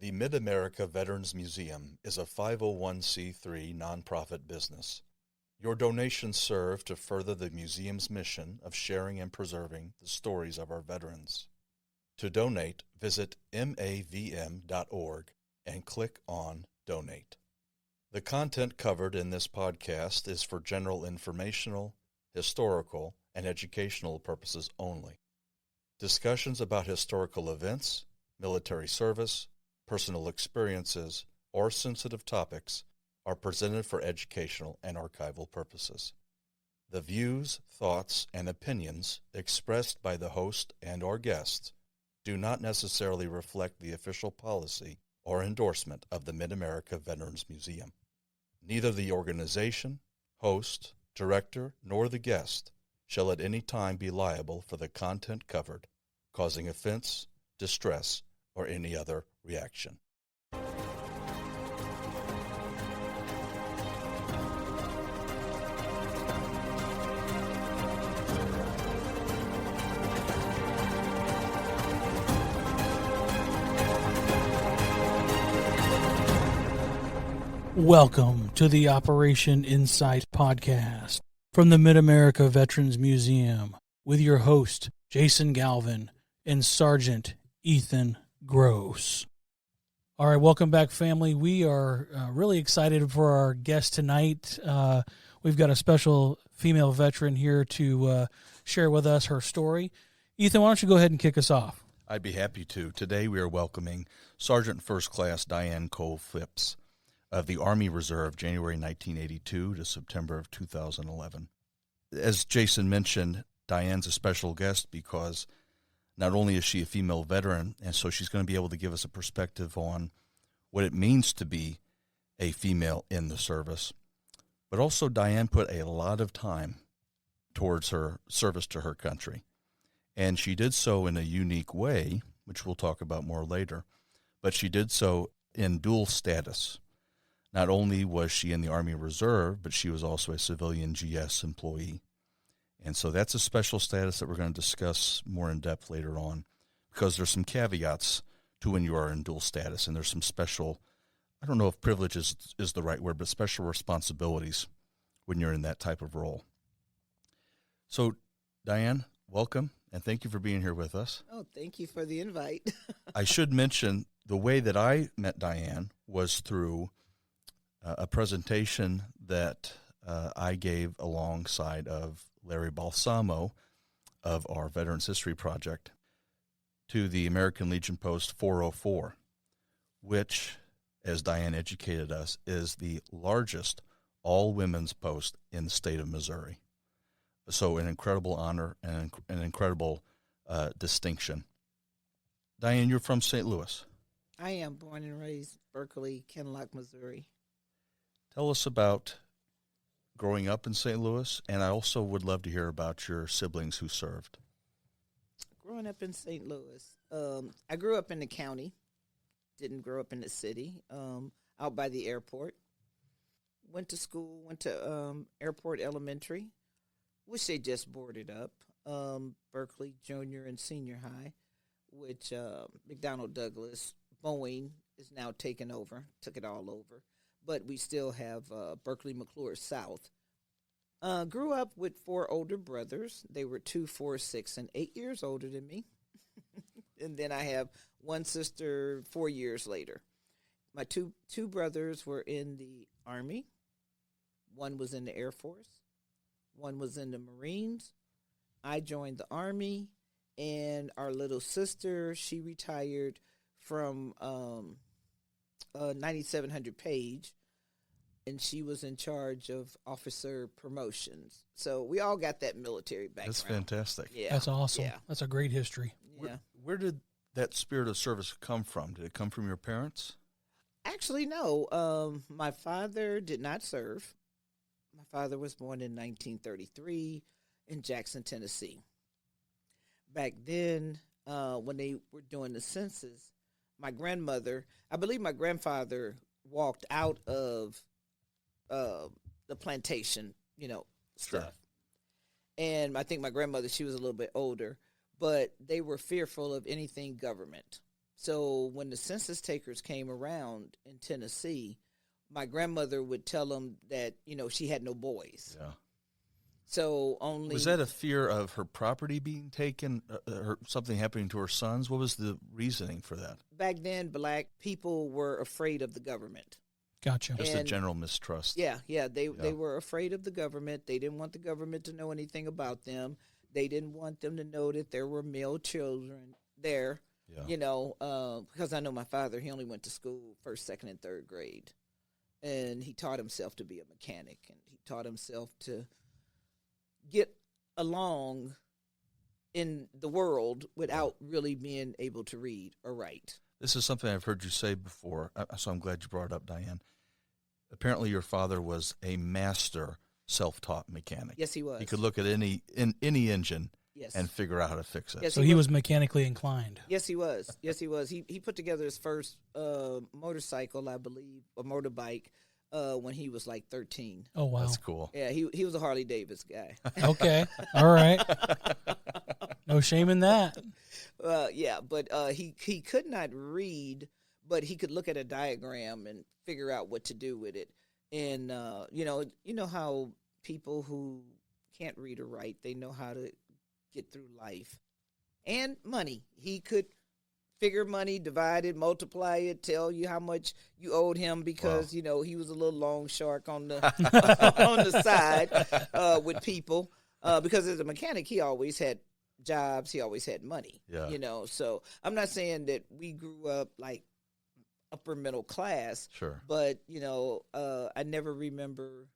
The Mid-America Veterans Museum is a 501c3 nonprofit business. Your donations serve to further the museum's mission of sharing and preserving the stories of our veterans. To donate, visit mavm.org and click on Donate. The content covered in this podcast is for general informational, historical, and educational purposes only. Discussions about historical events, military service, personal experiences, or sensitive topics are presented for educational and archival purposes. The views, thoughts, and opinions expressed by the host and/or guests do not necessarily reflect the official policy or endorsement of the Mid-America Veterans Museum. Neither the organization, host, director, nor the guest shall at any time be liable for the content covered, causing offense, distress, or any other reaction. Welcome to the Operation Insight podcast from the Mid-America Veterans Museum with your host, Jason Galvin and Sergeant Ethan Gross. All right, welcome back, family. We are really excited for our guest tonight. We've got a special female veteran here to share with us her story. Ethan, why don't you go ahead and kick us off? I'd be happy to. Today we are welcoming Sergeant First Class Diane Phipps of the Army Reserve, January 1982 to September of 2011. As Jason mentioned, Diane's a special guest because not only is she a female veteran, and so she's going to be able to give us a perspective on what it means to be a female in the service, but also Diane put a lot of time towards her service to her country. And she did so in a unique way, which we'll talk about more later, but she did so in dual status. Not only was she in the Army Reserve, but she was also a civilian GS employee. And so that's a special status that we're going to discuss more in depth later on, because there's some caveats to when you are in dual status, and there's some special, I don't know if privilege is the right word, but special responsibilities when you're in that type of role. So, Diane, welcome, and thank you for being here with us. Oh, thank you for the invite. I should mention the way that I met Diane was through a presentation that I gave alongside of Larry Balsamo of our Veterans History Project to the American Legion Post 404, which, as Diane educated us, is the largest all-women's post in the state of Missouri. So an incredible honor and an incredible distinction. Diane, you're from St. Louis. I am born and raised Berkeley, Kenlock, Missouri. Tell us about growing up in St. Louis, and I also would love to hear about your siblings who served. Growing up in St. Louis, I grew up in the county, didn't grow up in the city, out by the airport. Went to school, went to Airport Elementary, which they just boarded up, Berkeley Junior and Senior High, which McDonnell Douglas, Boeing is now taken over, took it all over. But we still have Berkeley McClure South. Grew up with 4 older brothers. They were 2, 4, 6, and 8 years older than me. And then I have one sister 4 years later. My two brothers were in the Army. One was in the Air Force. One was in the Marines. I joined the Army. And our little sister, she retired from 9700 page, and she was in charge of officer promotions. So we all got that military background. That's fantastic. Yeah, That's awesome. Yeah. That's a great history. Yeah. Where did that spirit of service come from? Did it come from your parents? Actually, no. My father did not serve. My father was born in 1933 in Jackson, Tennessee. Back then, when they were doing the census, my grandmother, I believe my grandfather walked out of the plantation, stuff. Sure. And I think my grandmother, she was a little bit older, but they were fearful of anything government. So when the census takers came around in Tennessee, my grandmother would tell them that, she had no boys. Yeah. So only... Was that a fear of her property being taken, or something happening to her sons? What was the reasoning for that? Back then, black people were afraid of the government. Gotcha. Just a general mistrust. Yeah. They were afraid of the government. They didn't want the government to know anything about them. They didn't want them to know that there were male children there. Yeah. Because I know my father, he only went to school first, second, and third grade. And he taught himself to be a mechanic, and he taught himself to get along in the world without really being able to read or write. This is something I've heard you say before, so I'm glad you brought it up, Diane. Apparently your father was a master self-taught mechanic. Yes, he was. He could look at any engine Yes. and figure out how to fix it. Yes, So he was mechanically inclined. Yes, he was. Yes, he was. He put together his first motorcycle, I believe, a motorbike, when he was like 13. Oh, wow. That's cool. Yeah, he was a Harley Davidson guy. Okay. All right. No shame in that. Yeah, but he could not read, but he could look at a diagram and figure out what to do with it. And you know how people who can't read or write, they know how to get through life. And money. He could figure money, divide it, multiply it, tell you how much you owed him because, Wow. He was a little long shark on the on the side with people. Because as a mechanic, he always had jobs, he always had money. Yeah. So I'm not saying that we grew up like upper middle class. Sure. But, I never remember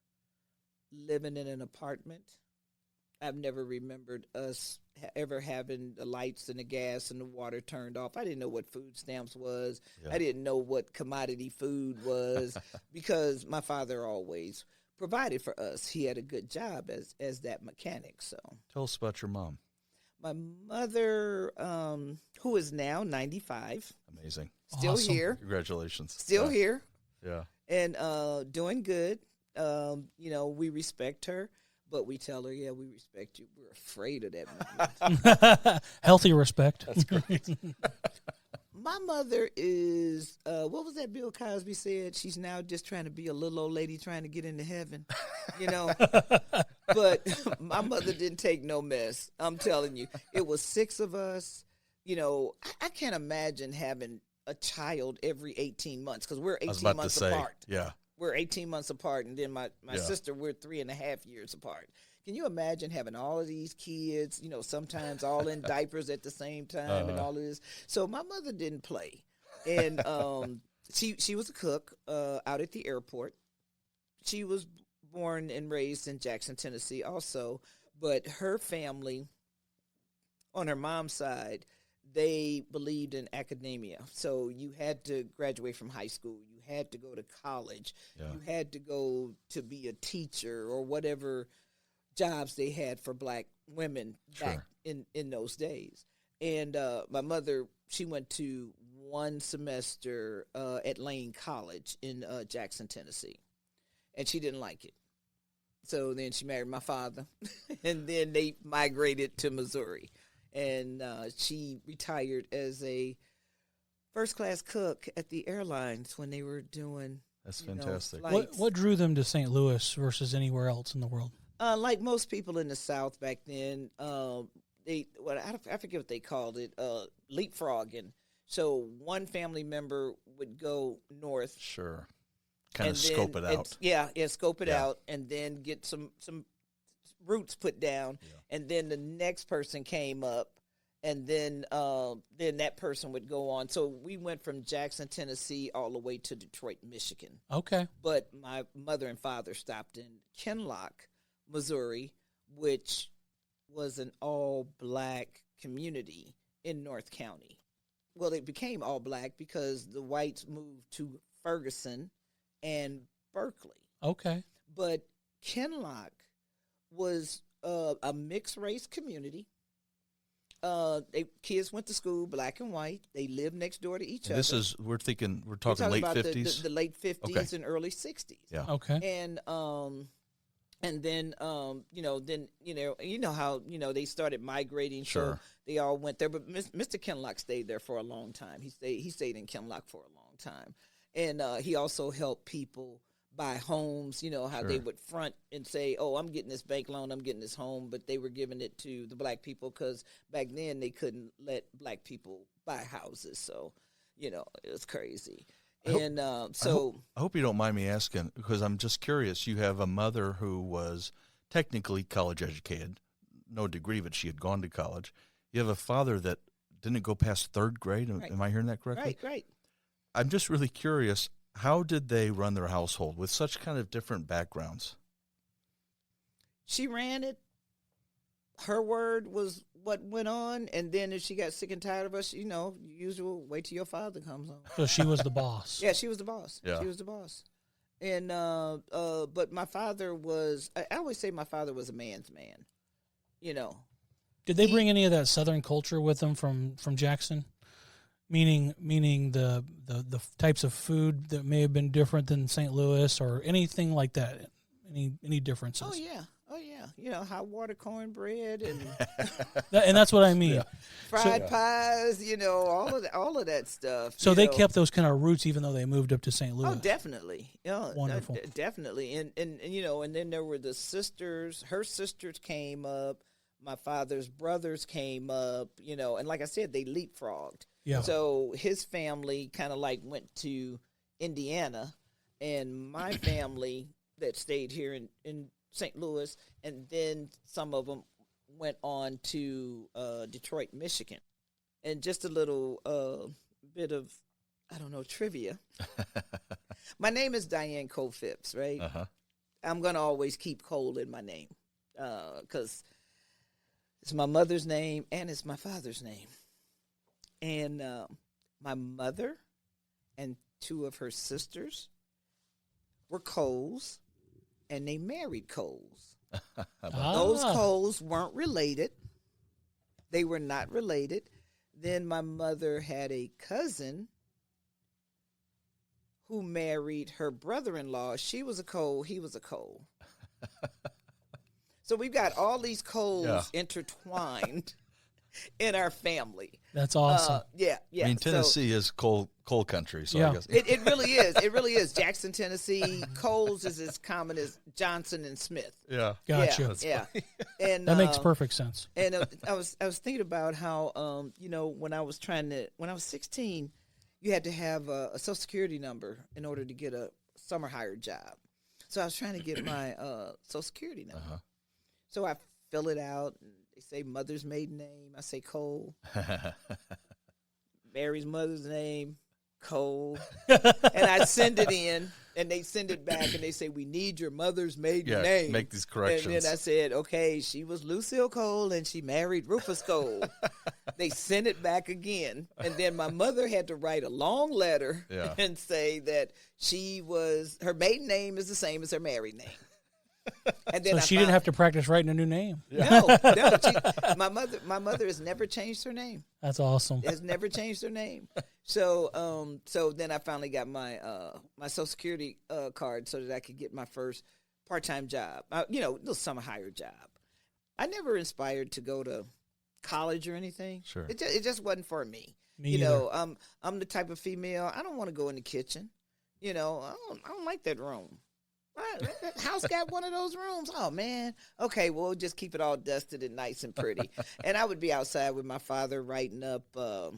living in an apartment. I've never remembered us ever having the lights and the gas and the water turned off. I didn't know what food stamps was. Yeah. I didn't know what commodity food was because my father always provided for us. He had a good job as that mechanic. So Tell us about your mom. my mother, who is now 95, Amazing. still Awesome. here, Congratulations. still here, Yeah. and doing good. We respect her. But we tell her, yeah, we respect you. We're afraid of that movement. Healthy respect. That's great. My mother is, what was that Bill Cosby said? She's now just trying to be a little old lady trying to get into heaven, But my mother didn't take no mess. I'm telling you. It was 6 of us. I can't imagine having a child every 18 months because we're 18 months apart. Yeah. We're 18 months apart, and then my Yeah. sister, we're 3.5 years apart. Can you imagine having all of these kids, sometimes all in diapers at the same time and all of this? So my mother didn't play. And she was a cook out at the airport. She was born and raised in Jackson, Tennessee also. But her family, on her mom's side, they believed in academia. So you had to graduate from high school. You had to go to college. Yeah. You had to go to be a teacher or whatever jobs they had for black women back in those days. And my mother, she went to one semester at Lane College in Jackson, Tennessee. And she didn't like it. So then she married my father. And then they migrated to Missouri. And she retired as a first-class cook at the airlines when they were doing. That's fantastic. What drew them to St. Louis versus anywhere else in the world? Like most people in the South back then, I forget what they called it, leapfrogging. So one family member would go north. Sure. Kind of scope it out. Scope it out, and then get some roots put down, and then the next person came up, and then that person would go on. So we went from Jackson, Tennessee, all the way to Detroit, Michigan. Okay. But my mother and father stopped in Kinloch, Missouri, which was an all-black community in North County. Well, it became all-black because the whites moved to Ferguson and Berkeley. Okay. But Kinloch was a mixed-race community. Kids went to school, black and white. They lived next door to each other. We're talking late about 50s? the late 50s and early 60s. Yeah. Okay. And And then, you know how, they started migrating. Sure. So they all went there. But Mr. Kinlock stayed there for a long time. He stayed in Kinlock for a long time. And he also helped people buy homes, how Sure. they would front and say, oh, I'm getting this bank loan, I'm getting this home. But they were giving it to the black people because back then they couldn't let black people buy houses. So, it was crazy. And I hope you don't mind me asking, because I'm just curious. You have a mother who was technically college educated, no degree, but she had gone to college. You have a father that didn't go past third grade. Right. Am I hearing that correctly? Right. I'm just really curious. How did they run their household with such kind of different backgrounds? She ran it. Her word was what went on, and then if she got sick and tired of us, usual, wait till your father comes home. So she was the boss. Yeah, she was the boss. Yeah. She was the boss. And but my father was. I always say my father was a man's man. Did they bring any of that Southern culture with them from Jackson? Meaning the types of food that may have been different than St. Louis or anything like that. Any differences? Oh yeah. Hot water cornbread and And that's what I mean. Yeah. fried pies. All of that stuff. So they kept those kind of roots even though they moved up to St. Louis. Oh, definitely. Wonderful. Definitely. And and then there were the sisters. Her sisters came up. My father's brothers came up, and like I said, they leapfrogged. Yeah. So his family kind of like went to Indiana, and my family that stayed here in St. Louis, and then some of them went on to Detroit, Michigan. And just a little bit of, trivia. My name is Diane Cole Phipps, right? Uh-huh. I'm going to always keep Cole in my name because it's my mother's name and it's my father's name. And my mother and two of her sisters were Coles, and they married Coles. Those Coles weren't related. They were not related. Then my mother had a cousin who married her brother-in-law. She was a Cole. He was a Cole. So we've got all these Coles intertwined in our family. That's awesome. Yeah. I mean, Tennessee is coal country, so Yeah. I guess It really is. It really is. Jackson, Tennessee. Coles is as common as Johnson and Smith. yeah. Gotcha. Yeah. And That makes perfect sense. And I was thinking about how when I was 16, you had to have a Social Security number in order to get a summer hire job. So I was trying to get my Social Security number. Uh-huh. So I fill it out. And they say mother's maiden name. I say Cole. Mary's mother's name, Cole. And I send it in, and they send it back, and they say, we need your mother's maiden name. Make these corrections. And then I said, okay, she was Lucille Cole, and she married Rufus Cole. They sent it back again, and then my mother had to write a long letter and say that her maiden name is the same as her married name. And then So she didn't have to practice writing a new name. No. My mother has never changed her name. That's awesome. Has never changed her name. So then I finally got my my Social Security card so that I could get my first part-time job. Little summer hire job. I never inspired to go to college or anything. Sure. It just wasn't for me. Me either. I'm the type of female, I don't want to go in the kitchen. I don't like that room. That house got one of those rooms. Oh man. Okay, well, we'll just keep it all dusted and nice and pretty. And I would be outside with my father writing up the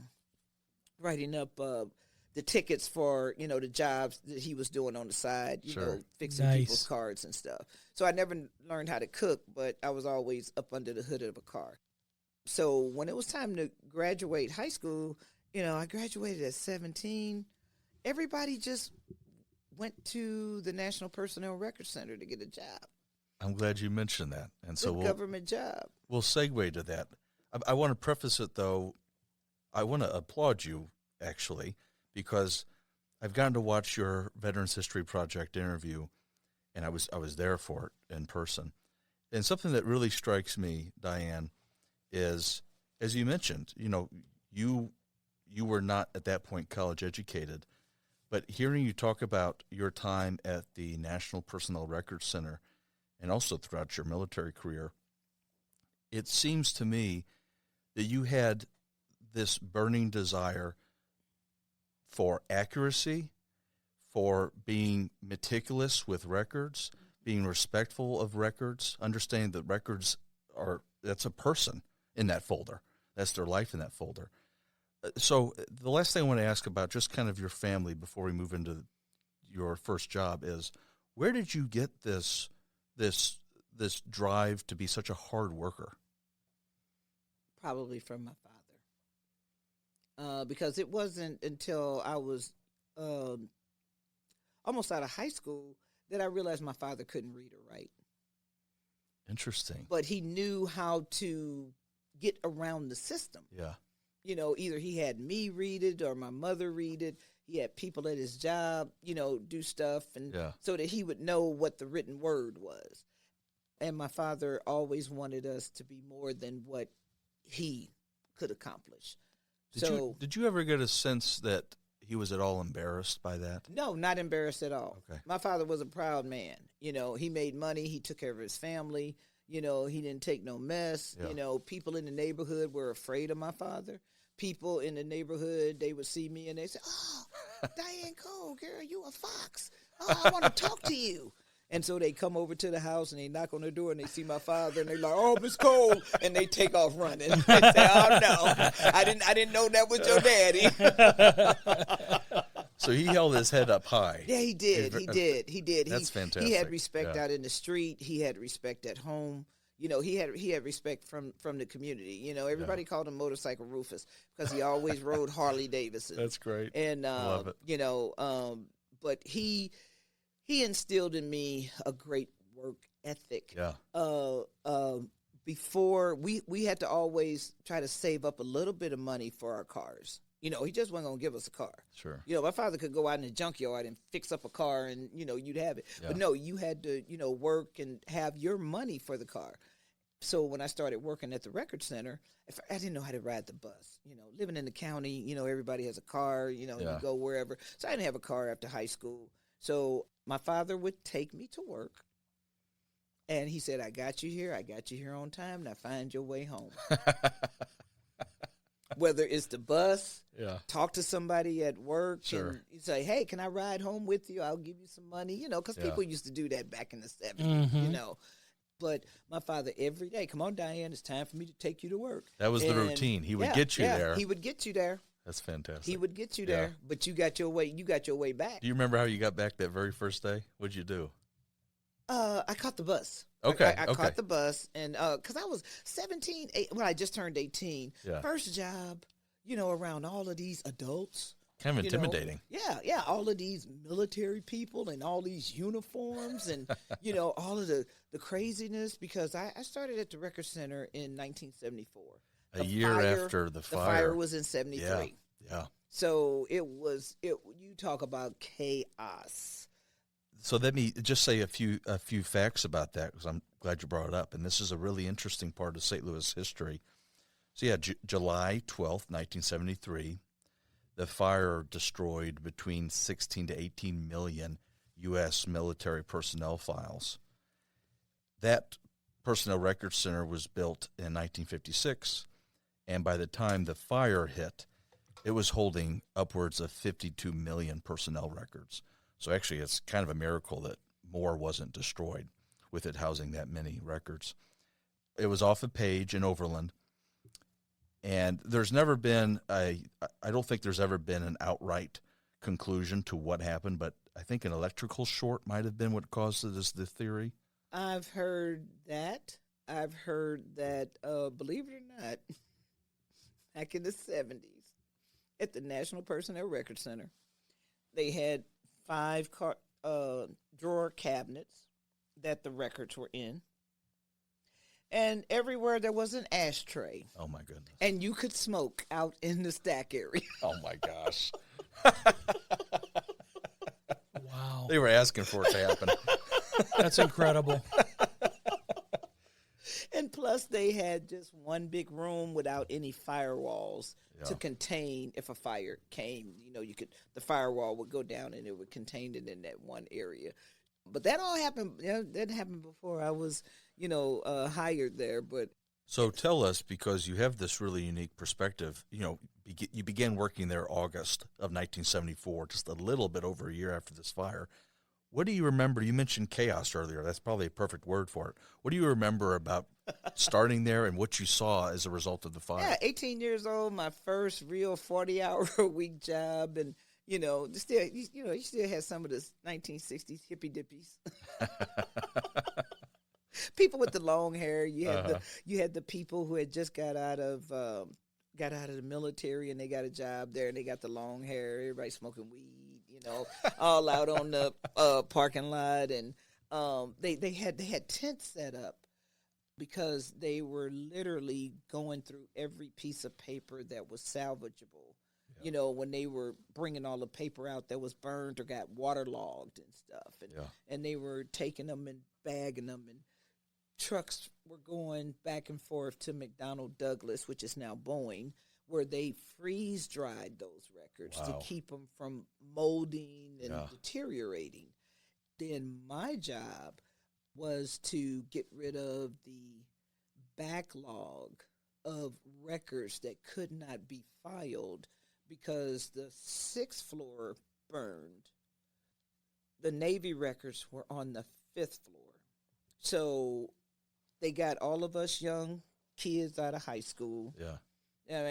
tickets for the jobs that he was doing on the side. Fixing people's cars and stuff. So I never learned how to cook, but I was always up under the hood of a car. So when it was time to graduate high school, I graduated at 17. Everybody just went to the National Personnel Record Center to get a job. I'm glad you mentioned that. And so government job. We'll segue to that. I want to preface it, though. I want to applaud you, actually, because I've gotten to watch your Veterans History Project interview, and I was there for it in person. And something that really strikes me, Diane, is, as you mentioned, you were not at that point college educated, but hearing you talk about your time at the National Personnel Records Center and also throughout your military career, it seems to me that you had this burning desire for accuracy, for being meticulous with records, being respectful of records, understanding that records that's a person in that folder. That's their life in that folder. So the last thing I want to ask about, just kind of your family before we move into your first job, is where did you get this drive to be such a hard worker? Probably from my father. Because it wasn't until I was almost out of high school that I realized my father couldn't read or write. Interesting. But he knew how to get around the system. Yeah. You know, either he had me read it or my mother read it. He had people at his job, you know, do stuff, and so that he would know what the written word was. And my father always wanted us to be more than what he could accomplish. Did you ever get a sense that he was at all embarrassed by that? No, not embarrassed at all. Okay. My father was a proud man. You know, he made money. He took care of his family. You know, he didn't take no mess. Yeah. You know, people in the neighborhood were afraid of my father. People in the neighborhood, they would see me and they say, "Oh, Diane Cole, girl, you a fox. Oh, I want to talk to you." And so they come over to the house and they knock on the door and they see my father and they're like, "Oh, Miss Cole," and they take off running. They say, "Oh no, I didn't know that was your daddy." So he held his head up high. Yeah, he did. That's fantastic. He had respect out in the street. He had respect at home. You know, he had respect from the community. You know, everybody called him Motorcycle Rufus because he always rode Harley Davidson. That's great. And love it. you know, but he instilled in me a great work ethic. Yeah. Before we had to always try to save up a little bit of money for our cars. You know, he just wasn't going to give us a car. Sure. You know, my father could go out in the junkyard and fix up a car and, you know, you'd have it. Yeah. But no, you had to, you know, work and have your money for the car. So when I started working at the record center, I didn't know how to ride the bus. You know, living in the county, you know, everybody has a car, you know, you go wherever. So I didn't have a car after high school. So my father would take me to work. And he said, "I got you here on time. Now find your way home." Whether it's the bus, talk to somebody at work, and you say, "Hey, can I ride home with you? I'll give you some money." You know, because people used to do that back in the 70s, you know. But my father, every day, "Come on, Diane, it's time for me to take you to work." That was the routine. He would get you there. He would get you there. That's fantastic. He would get you there, but you got your way. You got your way back. Do you remember how you got back that very first day? What'd you do? I caught the bus. Okay. I caught the bus, and because I was 17, when I just turned 18. Yeah. First job, you know, around all of these adults. Kind of intimidating. Yeah, all of these military people and all these uniforms and, you know, all of the craziness, because I started at the Record Center in 1974. A year after the fire. The fire was in 73. Yeah. So you talk about chaos. So let me just say a few facts about that, because I'm glad you brought it up. And this is a really interesting part of St. Louis history. So yeah, July 12th, 1973, the fire destroyed between 16 to 18 million U.S. military personnel files. That Personnel Record Center was built in 1956, and by the time the fire hit, it was holding upwards of 52 million personnel records. So actually, it's kind of a miracle that more wasn't destroyed with it housing that many records. It was off a page in Overland, and there's never been I don't think there's ever been an outright conclusion to what happened, but I think an electrical short might have been what caused it, is the theory. I've heard that. Believe it or not, back in the 70s, at the National Personnel Record Center, they had 5 drawer cabinets that the records were in. And everywhere there was an ashtray. Oh, my goodness. And you could smoke out in the stack area. Oh, my gosh. Wow. They were asking for it to happen. That's incredible. And plus, they had just one big room without any firewalls to contain if a fire came. You know, the firewall would go down and it would contain it in that one area. But that all happened. That happened before I was, hired there. But So tell us, because you have this really unique perspective. You began working there August of 1974, just a little bit over a year after this fire. What do you remember? You mentioned chaos earlier. That's probably a perfect word for it. What do you remember about starting there and what you saw as a result of the fire? yeah, 18 years old, my first real 40-hour-a-week job, and you still had some of the 1960s hippie dippies. People with the long hair. You had the people who had just got out of the military and they got a job there and they got the long hair. Everybody smoking weed, all out on the parking lot, and they had tents set up because they were literally going through every piece of paper that was salvageable. Yeah. When they were bringing all the paper out that was burned or got waterlogged and stuff, and they were taking them and bagging them, and trucks were going back and forth to McDonnell Douglas, which is now Boeing, where they freeze-dried those records to keep them from molding and deteriorating. Then my job was to get rid of the backlog of records that could not be filed because the 6th floor burned. The Navy records were on the 5th floor. So they got all of us young kids out of high school. Yeah.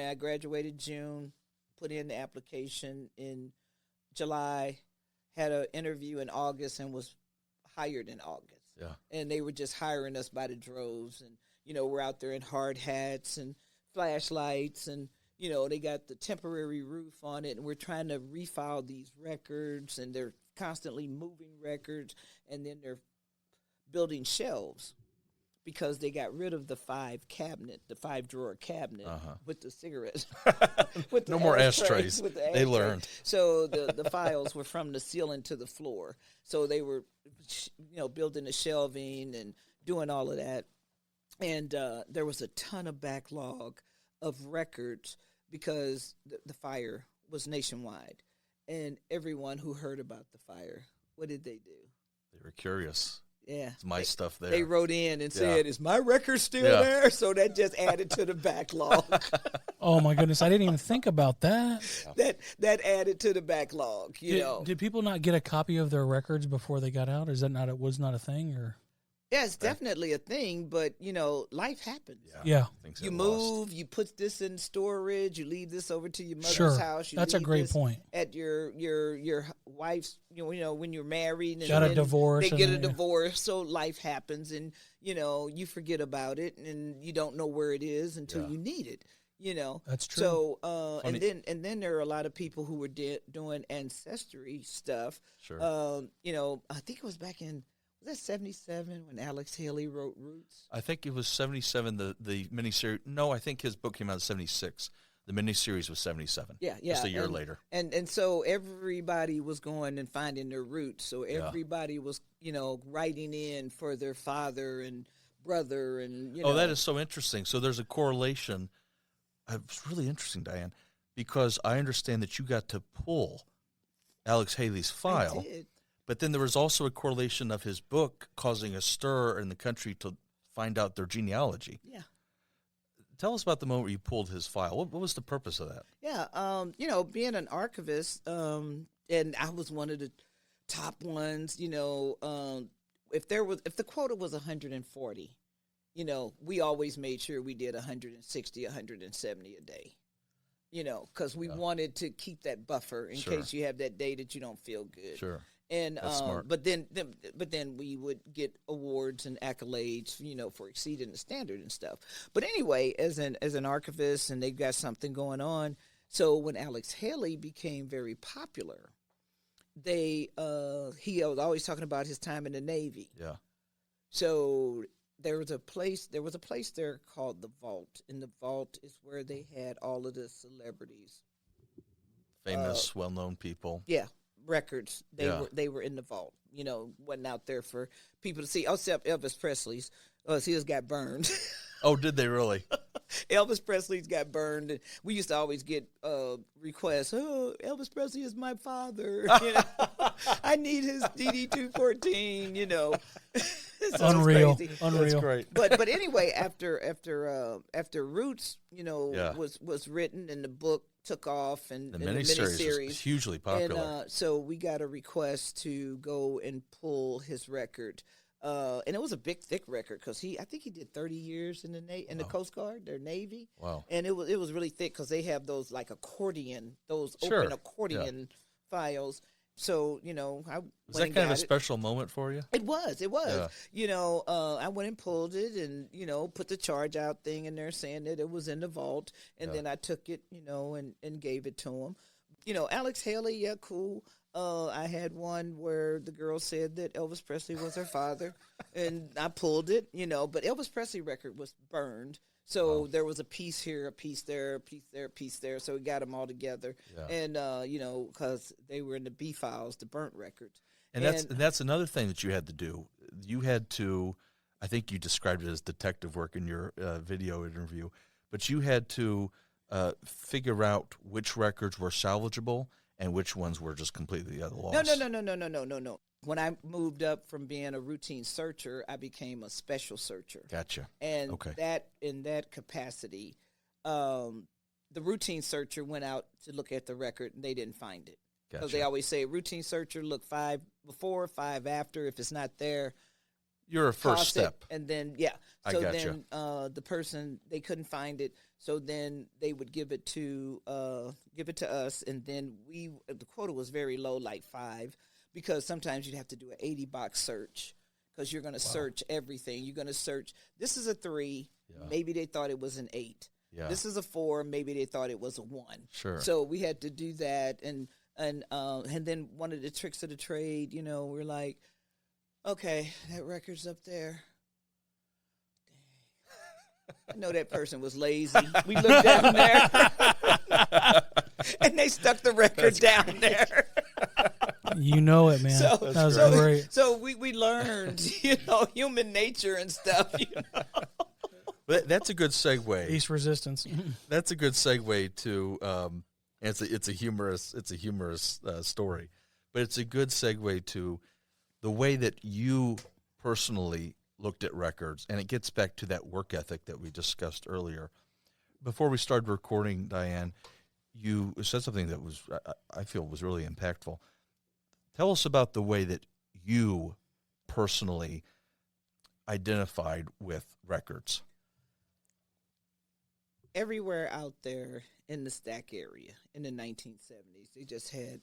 I graduated June, put in the application in July, had an interview in August, and was hired in August. Yeah. And they were just hiring us by the droves. And, we're out there in hard hats and flashlights, and, they got the temporary roof on it, and we're trying to refile these records, and they're constantly moving records, and then they're building shelves, because they got rid of the 5-drawer cabinet with the cigarettes. With no more ashtrays. They learned. So the files were from the ceiling to the floor. So they were, building the shelving and doing all of that. And there was a ton of backlog of records because the fire was nationwide. And everyone who heard about the fire, what did they do? They were curious. Yeah. It's my stuff there. They wrote in and said, is my record still there? So that just added to the backlog. Oh, my goodness. I didn't even think about that. That added to the backlog, Did people not get a copy of their records before they got out? Is that was not a thing? Or? Yeah, it's definitely a thing, but, life happens. Yeah. You move, you put this in storage, you leave this over to your mother's house. You That's a great point. At your wife's, when you're married. And got a divorce. They get a divorce, so life happens, and, you forget about it, and you don't know where it is until you need it. That's true. So and then there are a lot of people who were doing ancestry stuff. Sure. I think it was back in, was that 77 when Alex Haley wrote Roots? I think it was 77, the miniseries. No, I think his book came out in 76. The miniseries was 77. Yeah. Just a year later. And so everybody was going and finding their roots. So everybody was, writing in for their father and brother and, Oh, that is so interesting. So there's a correlation. It's really interesting, Diane, because I understand that you got to pull Alex Haley's file. I did. But then there was also a correlation of his book causing a stir in the country to find out their genealogy. Yeah. Tell us about the moment you pulled his file. What was the purpose of that? Yeah, being an archivist, and I was one of the top ones, if the quota was 140, we always made sure we did 160, 170 a day. Because we wanted to keep that buffer in case you have that day that you don't feel good. Sure. And That's smart. but then we would get awards and accolades, for exceeding the standard and stuff. But anyway, as an archivist, and they've got something going on. So when Alex Haley became very popular, he was always talking about his time in the Navy. Yeah. So there was a place there called the Vault, and the Vault is where they had all of the celebrities, Famous, well-known people. Yeah. Records. They were in the vault. Wasn't out there for people to see. Except Elvis Presley's. His got burned. Oh, did they really? Elvis Presley's got burned. We used to always get requests. Oh, Elvis Presley is my father. I need his DD214, you know. So Unreal. crazy. Unreal. That's great. But anyway, after Roots, you know, Yeah. was written and the book took off and The the miniseries was hugely popular. And so we got a request to go and pull his record. And it was a big, thick record because I think he did 30 years in the Coast Guard, their Navy. Wow. And it was really thick because they have those like those Sure. open accordion files. So, you know, I Was went that and kind of got a special moment for you? It was. Yeah. You know, I went and pulled it and, you know, put the charge out thing in there saying that it was in the vault. And then I took it, you know, and gave it to him. You know, Alex Haley, yeah, cool. I had one where the girl said that Elvis Presley was her father, and I pulled it, you know, but Elvis Presley record was burned. So there was a piece here, a piece there, a piece there, a piece there. So we got them all together. Yeah. And, you know, because they were in the B files, the burnt records. And that's another thing that you had to do. You had to, I think you described it as detective work in your video interview, but you had to figure out which records were salvageable and which ones were just completely at a loss. No. When I moved up from being a routine searcher, I became a special searcher. Gotcha. And in that capacity, the routine searcher went out to look at the record and they didn't find it. Because they always say routine searcher, look 5 before, 5 after. If it's not there, you're a first step. And then, then the person, they couldn't find it. So then they would give it to us. And then the quota was very low, like 5, because sometimes you'd have to do an 80-box search because you're going to search everything. You're going to search. This is a 3. Yeah. Maybe they thought it was an 8. Yeah. This is a 4. Maybe they thought it was a 1. Sure. So we had to do that. And then one of the tricks of the trade, you know, we're like, okay, that record's up there. I know that person was lazy. We looked down there, and they stuck the record down there. You know it, man. That was great. So we learned, you know, human nature and stuff. You know? That's a good segue. East resistance. That's a good segue to. It's a humorous story, but it's a good segue to the way that you personally looked at records, and it gets back to that work ethic that we discussed earlier. Before we started recording, Diane, you said something that I feel was really impactful. Tell us about the way that you personally identified with records. Everywhere out there in the Stack area in the 1970s, they just had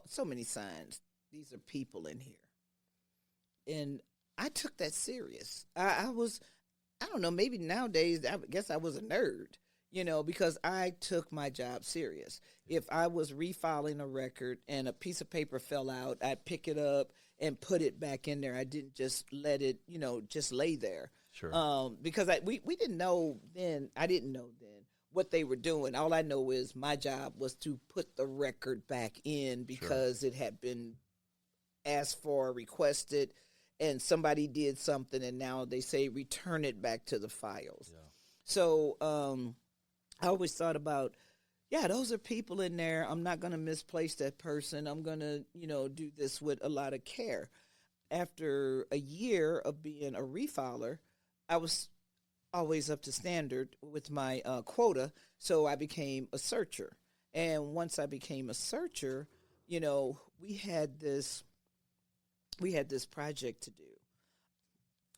so many signs. These are people in here. And I took that serious. I don't know, maybe nowadays, I guess I was a nerd, you know, because I took my job serious. If I was refiling a record and a piece of paper fell out, I'd pick it up and put it back in there. I didn't just let it, you know, just lay there. Sure. Because we didn't know then, I didn't know then what they were doing. All I know is my job was to put the record back in because it had been asked for, requested, and somebody did something, and now they say return it back to the files. Yeah. So I always thought about, those are people in there. I'm not going to misplace that person. I'm going to, you know, do this with a lot of care. After a year of being a refiler, I was always up to standard with my quota, so I became a searcher. And once I became a searcher, you know, we had this project to do,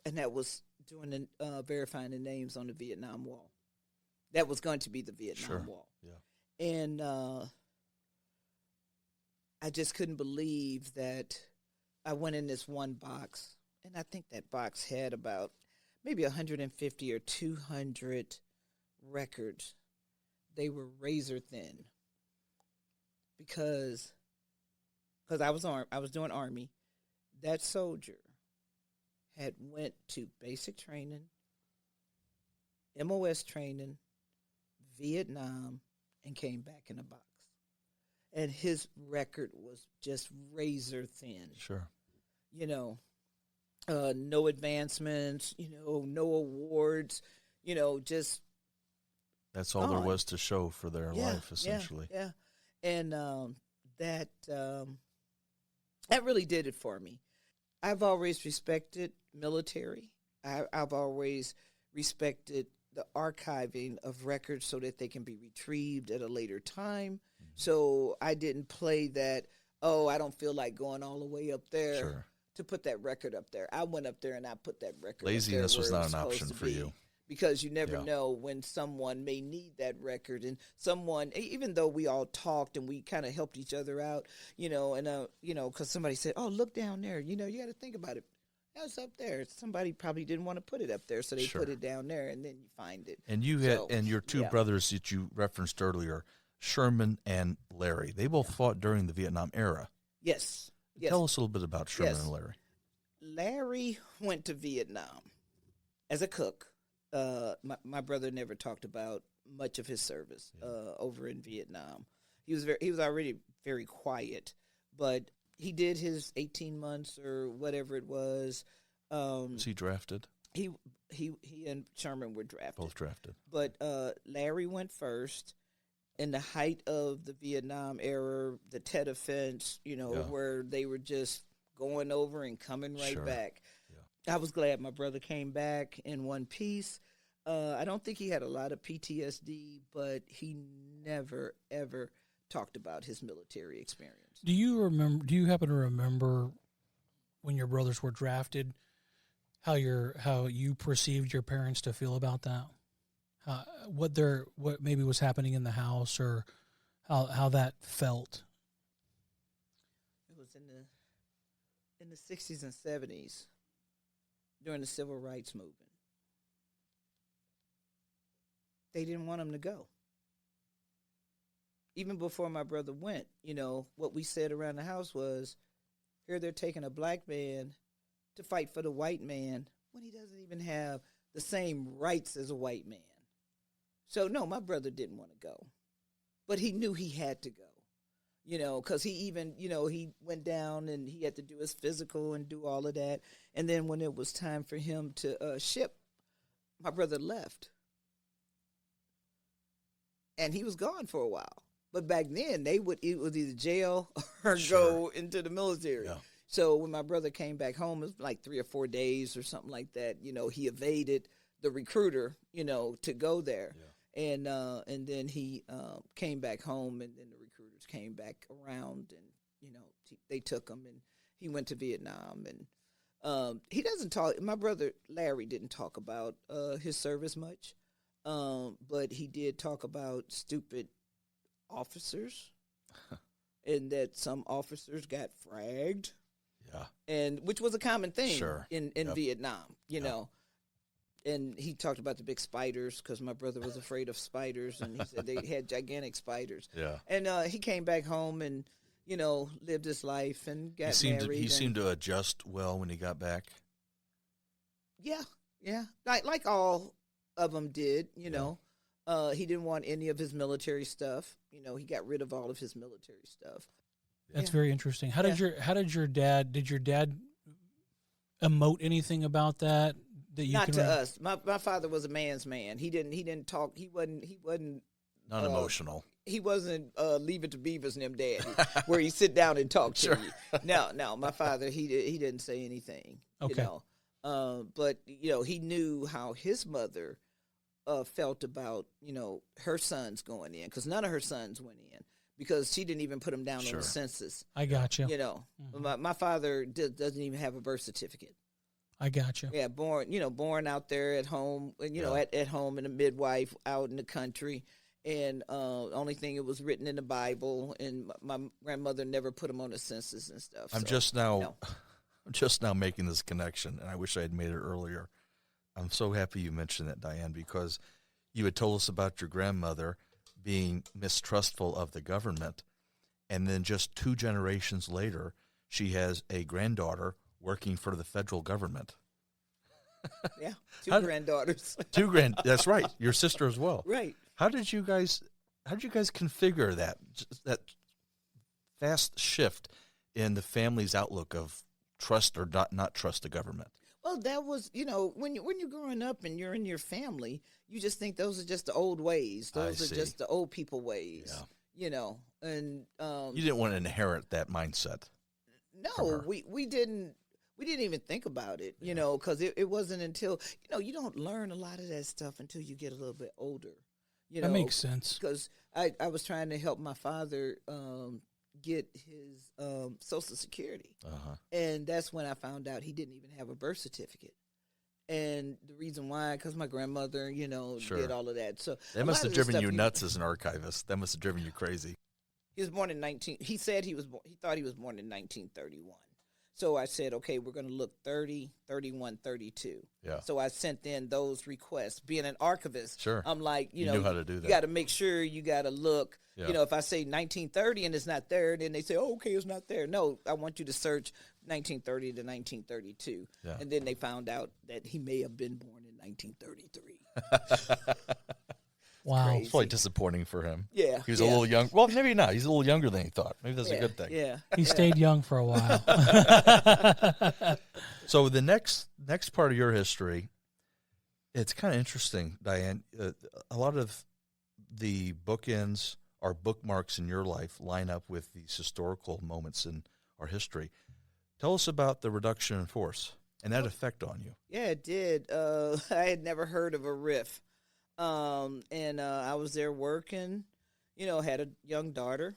and that was doing verifying the names on the Vietnam Wall. That was going to be the Vietnam Wall. Yeah. And I just couldn't believe that I went in this one box, and I think that box had about maybe 150 or 200 records. They were razor thin because I was doing Army. That soldier had went to basic training, MOS training, Vietnam, and came back in a box. And his record was just razor thin. Sure. You know, no advancements, you know, no awards, you know, just. That's all there was to show for their life, essentially. Yeah. And that That really did it for me. I've always respected military. I've always respected the archiving of records so that they can be retrieved at a later time. So I didn't play that, oh, I don't feel like going all the way up there to put that record up there. I went up there and I put that record Laziness up there was where not it an supposed option to for be. you. Because you never know when someone may need that record, and someone, even though we all talked and we kind of helped each other out, because somebody said, "Oh, look down there," you got to think about it. That's up there. Somebody probably didn't want to put it up there, so they put it down there, and then you find it. And you had, and your two brothers that you referenced earlier, Sherman and Larry, they both fought during the Vietnam era. Yes. Tell us a little bit about Sherman and Larry. Larry went to Vietnam as a cook. My brother never talked about much of his service over in Vietnam. He was already very quiet, but he did his 18 months or whatever it was. Was he drafted? He and Sherman were drafted. Both drafted. But Larry went first. In the height of the Vietnam era, the Tet Offense, where they were just going over and coming right back. I was glad my brother came back in one piece. I don't think he had a lot of PTSD, but he never, ever talked about his military experience. Do you happen to remember when your brothers were drafted, how you perceived your parents to feel about that? What maybe was happening in the house, or how that felt? It was in the 60s and 70s. During the civil rights movement. They didn't want him to go. Even before my brother went, what we said around the house was, here they're taking a black man to fight for the white man when he doesn't even have the same rights as a white man. So, no, my brother didn't want to go. But he knew he had to go. Because he even, he went down and he had to do his physical and do all of that. And then when it was time for him to ship, my brother left. And he was gone for a while. But back then, it was either jail or go into the military. Yeah. So when my brother came back home, it was like 3 or 4 days or something like that. He evaded the recruiter, to go there. Yeah. And then he came back home, and then the recruiters came back around, and they took him, and he went to Vietnam. And he doesn't talk. My brother Larry didn't talk about his service much, but he did talk about stupid officers, and that some officers got fragged. Yeah, and which was a common thing in Vietnam, know. And he talked about the big spiders because my brother was afraid of spiders, and he said they had gigantic spiders. Yeah. And he came back home and, lived his life and got married. He seemed to adjust well when he got back. Yeah, yeah. Like all of them did, He didn't want any of his military stuff. He got rid of all of his military stuff. That's very interesting. How did your dad emote anything about that? Not to us. My father was a man's man. He didn't talk. He wasn't not emotional. He wasn't Leave It to Beavers and them daddy where he sit down and talk to you. No. My father he didn't say anything. Okay. But he knew how his mother felt about her sons going in, because none of her sons went in because she didn't even put them down on the census. I got you. My father doesn't even have a birth certificate. I got you. Yeah, born out there at home, at home, and a midwife out in the country. And only thing it was written in the Bible, and my grandmother never put him on the census and stuff. I'm just now making this connection, and I wish I had made it earlier. I'm so happy you mentioned that, Diane, because you had told us about your grandmother being mistrustful of the government, and then just 2 generations later, she has a granddaughter working for the federal government. Yeah, 2 granddaughters. That's right. Your sister as well. Right. How did you guys configure that fast shift in the family's outlook of trust or not trust the government? Well, that was, when you're growing up and you're in your family, you just think those are just the old ways. Those are just the old people ways. Yeah. And you didn't want to inherit that mindset. from No, her? we didn't. We didn't even think about it, you know, because it wasn't until, you don't learn a lot of that stuff until you get a little bit older. That makes sense. Because I was trying to help my father get his Social Security. And that's when I found out he didn't even have a birth certificate. And the reason why, because my grandmother, did all of that. So That must have driven you nuts as an archivist. That must have driven you crazy. He was born in he said he thought he was born in 1931. So I said, okay, we're going to look 30, 31, 32. Yeah. So I sent in those requests. Being an archivist, Sure. I'm like, you knew how to do that. You got to make sure you got to look. Yeah. If I say 1930 and it's not there, then they say, oh, okay, it's not there. No, I want you to search 1930 to 1932. Yeah. And then they found out that he may have been born in 1933. Wow. Crazy. It's probably disappointing for him. Yeah. He was a little young. Well, maybe not. He's a little younger than he thought. Maybe that's a good thing. Yeah. He stayed young for a while. So the next part of your history, it's kind of interesting, Diane. A lot of the bookends or bookmarks in your life line up with these historical moments in our history. Tell us about the reduction in force and that effect on you. Yeah, it did. I had never heard of a RIF. And I was there working, had a young daughter,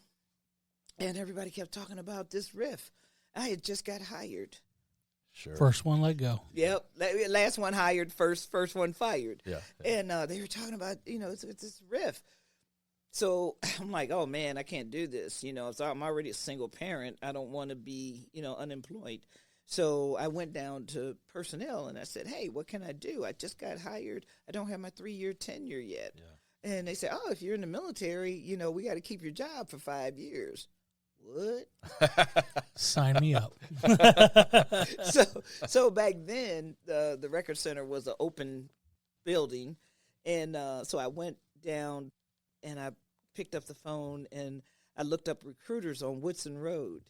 and everybody kept talking about this RIF. I had just got hired. Sure. First one let go. Yep. Last one hired, first one fired. Yeah. And they were talking about, it's this RIF. So I'm like, oh, man, I can't do this. So I'm already a single parent. I don't want to be, unemployed. So I went down to personnel and I said, hey, what can I do? I just got hired. I don't have my 3-year tenure yet. Yeah. And they said, oh, if you're in the military, we got to keep your job for 5 years. What? Sign me up. So back then, the record center was an open building. And so I went down and I picked up the phone and I looked up recruiters on Woodson Road.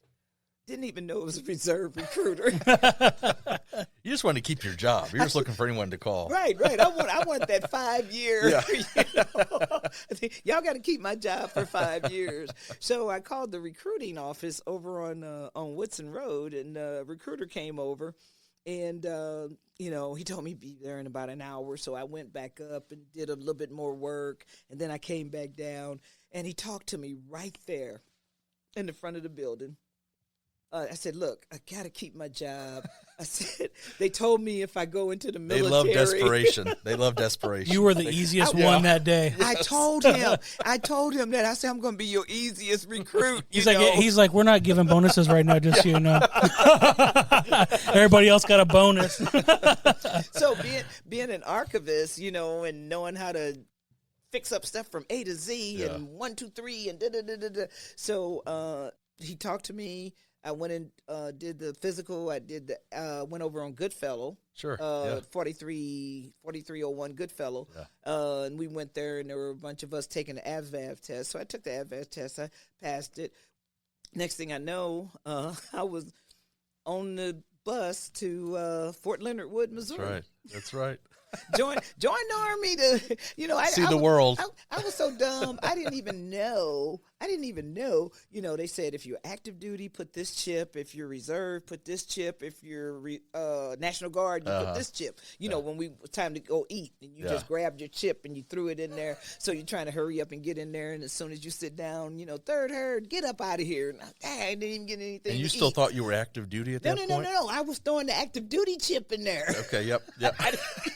Didn't even know it was a reserve recruiter. You just want to keep your job. You're just looking for anyone to call. Right. I want that 5-year. Yeah. Y'all got to keep my job for 5 years. So I called the recruiting office over on Woodson Road, and the recruiter came over, and he told me to be there in about an hour. So I went back up and did a little bit more work, and then I came back down, and he talked to me right there in the front of the building. I said, look, I got to keep my job. I said, they told me if I go into the military. They love desperation. They love desperation. You were the easiest one that day. I told him that. I said, I'm going to be your easiest recruit. He's like, we're not giving bonuses right now, just so you know. Everybody else got a bonus. So being an archivist, and knowing how to fix up stuff from A to Z and 1, 2, 3 and da-da-da-da-da. So he talked to me. I went and did the physical. I went over on Goodfellow. Sure. 4301 Goodfellow. Yeah. And we went there, and there were a bunch of us taking the AVAV test. So I took the AVAV test. I passed it. Next thing I know, I was on the bus to Fort Leonard Wood, Missouri. That's right. Join the army to, see the world. I was so dumb. I didn't even know. They said if you're active duty, put this chip. If you're reserve, put this chip. If you're National Guard, you put this chip. When we was time to go eat, and you just grabbed your chip and you threw it in there. So you're trying to hurry up and get in there. And as soon as you sit down, third herd, get up out of here. And I didn't even get anything. And you to still eat. thought you were active duty at that point? No. I was throwing the active duty chip in there. Okay. Yep.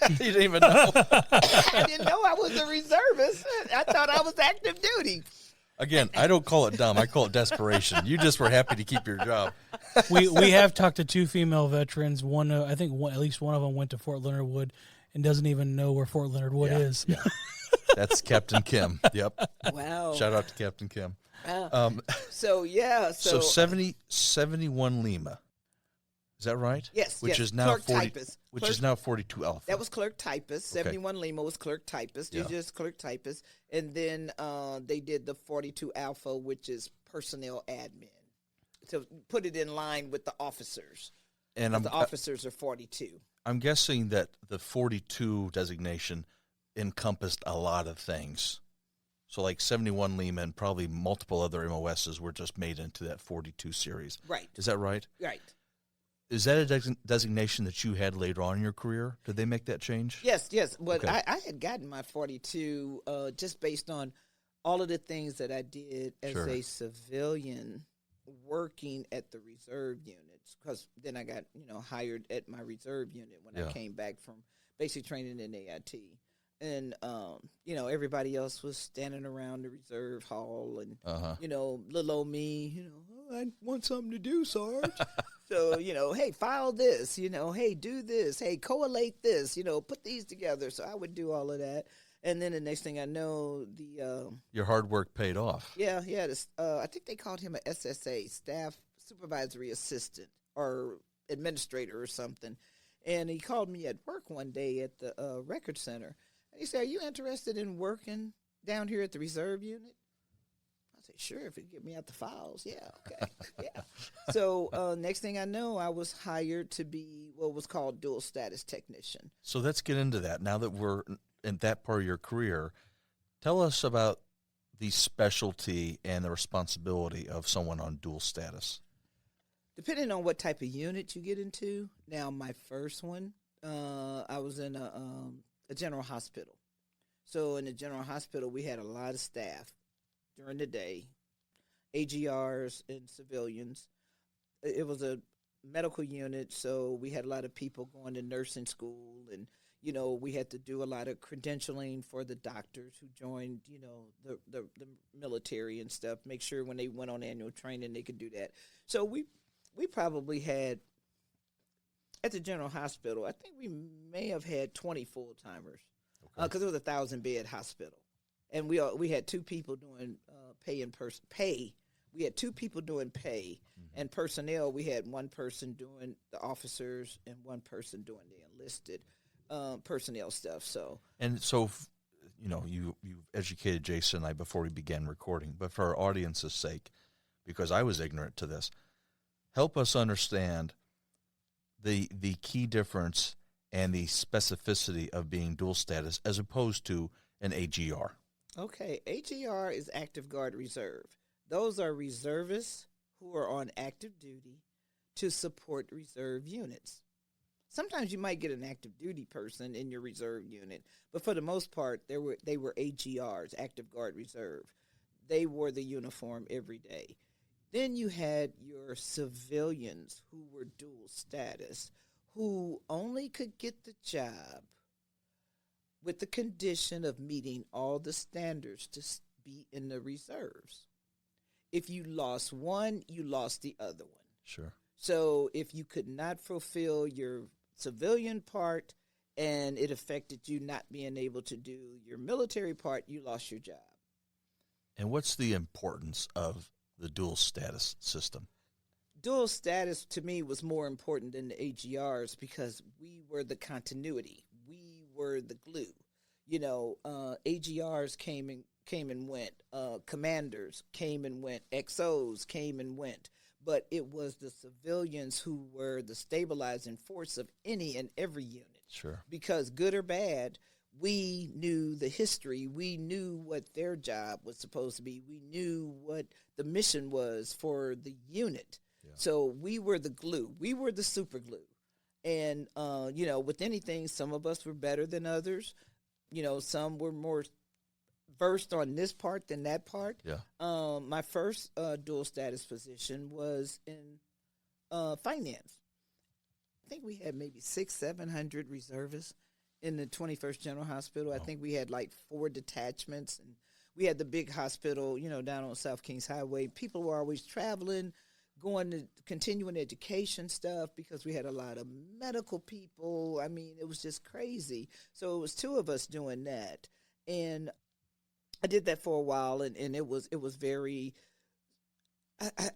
You didn't even know. I didn't know I was a reservist. I thought I was active duty. Again, I don't call it dumb. I call it desperation. You just were happy to keep your job. We have talked to 2 female veterans. One, I think at least one of them went to Fort Leonard Wood and doesn't even know where Fort Leonard Wood is. Yeah. That's Captain Kim. Yep. Wow. Shout out to Captain Kim. So 71 Lima. Is that right? Yes. Which is now clerk 40. Typist. Which is now 42 Alpha. That was clerk typist. 71 Lima was clerk typist. Yeah. Just clerk typist, and then they did the 42 Alpha, which is personnel admin, to put it in line with the officers. And the officers are 42. I'm guessing that the 42 designation encompassed a lot of things. So like 71 Lehman, probably multiple other MOSs were just made into that 42 series. Right. Is that right? Right. Is that a designation that you had later on in your career? Did they make that change? Yes. But Okay. I had gotten my 42 just based on all of the things that I did as Sure. a civilian working at the reserve units, because then I got, hired at my reserve unit when I came back from basic training in AIT. And, everybody else was standing around the reserve hall and, little old me, "Oh, I want something to do, Sarge." So, hey, file this, hey, do this, hey, collate this, put these together. So I would do all of that. And then the next thing I know, Your hard work paid off. yeah, I think they called him a SSA, Staff Supervisory Assistant or Administrator or something. And he called me at work one day at the record center. And he said, "Are you interested in working down here at the reserve unit?" I said, "Sure, if it get me out the files." Yeah, okay, yeah. So next thing I know, I was hired to be what was called dual status technician. So let's get into that. Now that we're in that part of your career, tell us about the specialty and the responsibility of someone on dual status. Depending on what type of unit you get into. Now, my first one, I was in a general hospital. So in the general hospital, we had a lot of staff during the day, AGRs and civilians. It was a medical unit, so we had a lot of people going to nursing school, and we had to do a lot of credentialing for the doctors who joined, the military and stuff. Make sure when they went on annual training they could do that. So we probably had at the general hospital, I think we may have had 20 full timers, because it was a 1,000-bed hospital, and we had two people doing pay. We had two people doing pay, and personnel. We had one person doing the officers and one person doing the enlisted personnel stuff. So you've educated Jason and I before we began recording, but for our audience's sake, because I was ignorant to this, help us understand the key difference and the specificity of being dual status as opposed to an AGR. Okay, AGR is Active Guard Reserve. Those are reservists who are on active duty to support reserve units. Sometimes you might get an active duty person in your reserve unit, but for the most part, they were AGRs, Active Guard Reserve. They wore the uniform every day. Then you had your civilians who were dual status, who only could get the job with the condition of meeting all the standards to be in the reserves. If you lost one, you lost the other one. Sure. So if you could not fulfill your civilian part and it affected you not being able to do your military part, you lost your job. And what's the importance of the dual status system? Dual status to me was more important than the AGRs because we were the continuity. We were the glue. AGRs came and went. Commanders came and went. XOs came and went. But it was the civilians who were the stabilizing force of any and every unit. Sure. Because good or bad, we knew the history. We knew what their job was supposed to be. We knew what the mission was for the unit. Yeah. So we were the glue. We were the super glue. And, with anything, some of us were better than others. Some were more versed on this part than that part. Yeah. My first dual status position was in finance. I think we had maybe 600-700 reservists in the 21st General Hospital. I think we had like 4 detachments, and we had the big hospital, down on South Kings Highway. People were always traveling, going to continuing education stuff because we had a lot of medical people. I mean, it was just crazy. So it was 2 of us doing that. And I did that for a while, and it was very,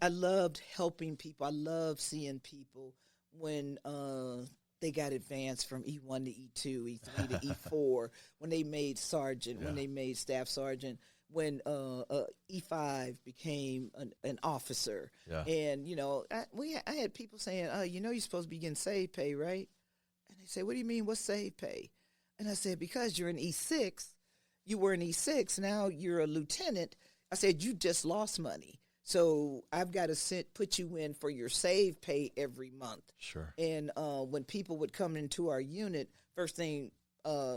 I loved helping people. I loved seeing people when they got advanced from E1 to E2, E3 to E4, when they made sergeant, when they made staff sergeant, when E5 became an officer. Yeah. And, I had people saying, you're supposed to be getting save pay, right? And they say, what do you mean, what's save pay? And I said, because you're an E6, you were an E6, now you're a lieutenant. I said, you just lost money. So I've got to put you in for your save pay every month. Sure. And when people would come into our unit, first thing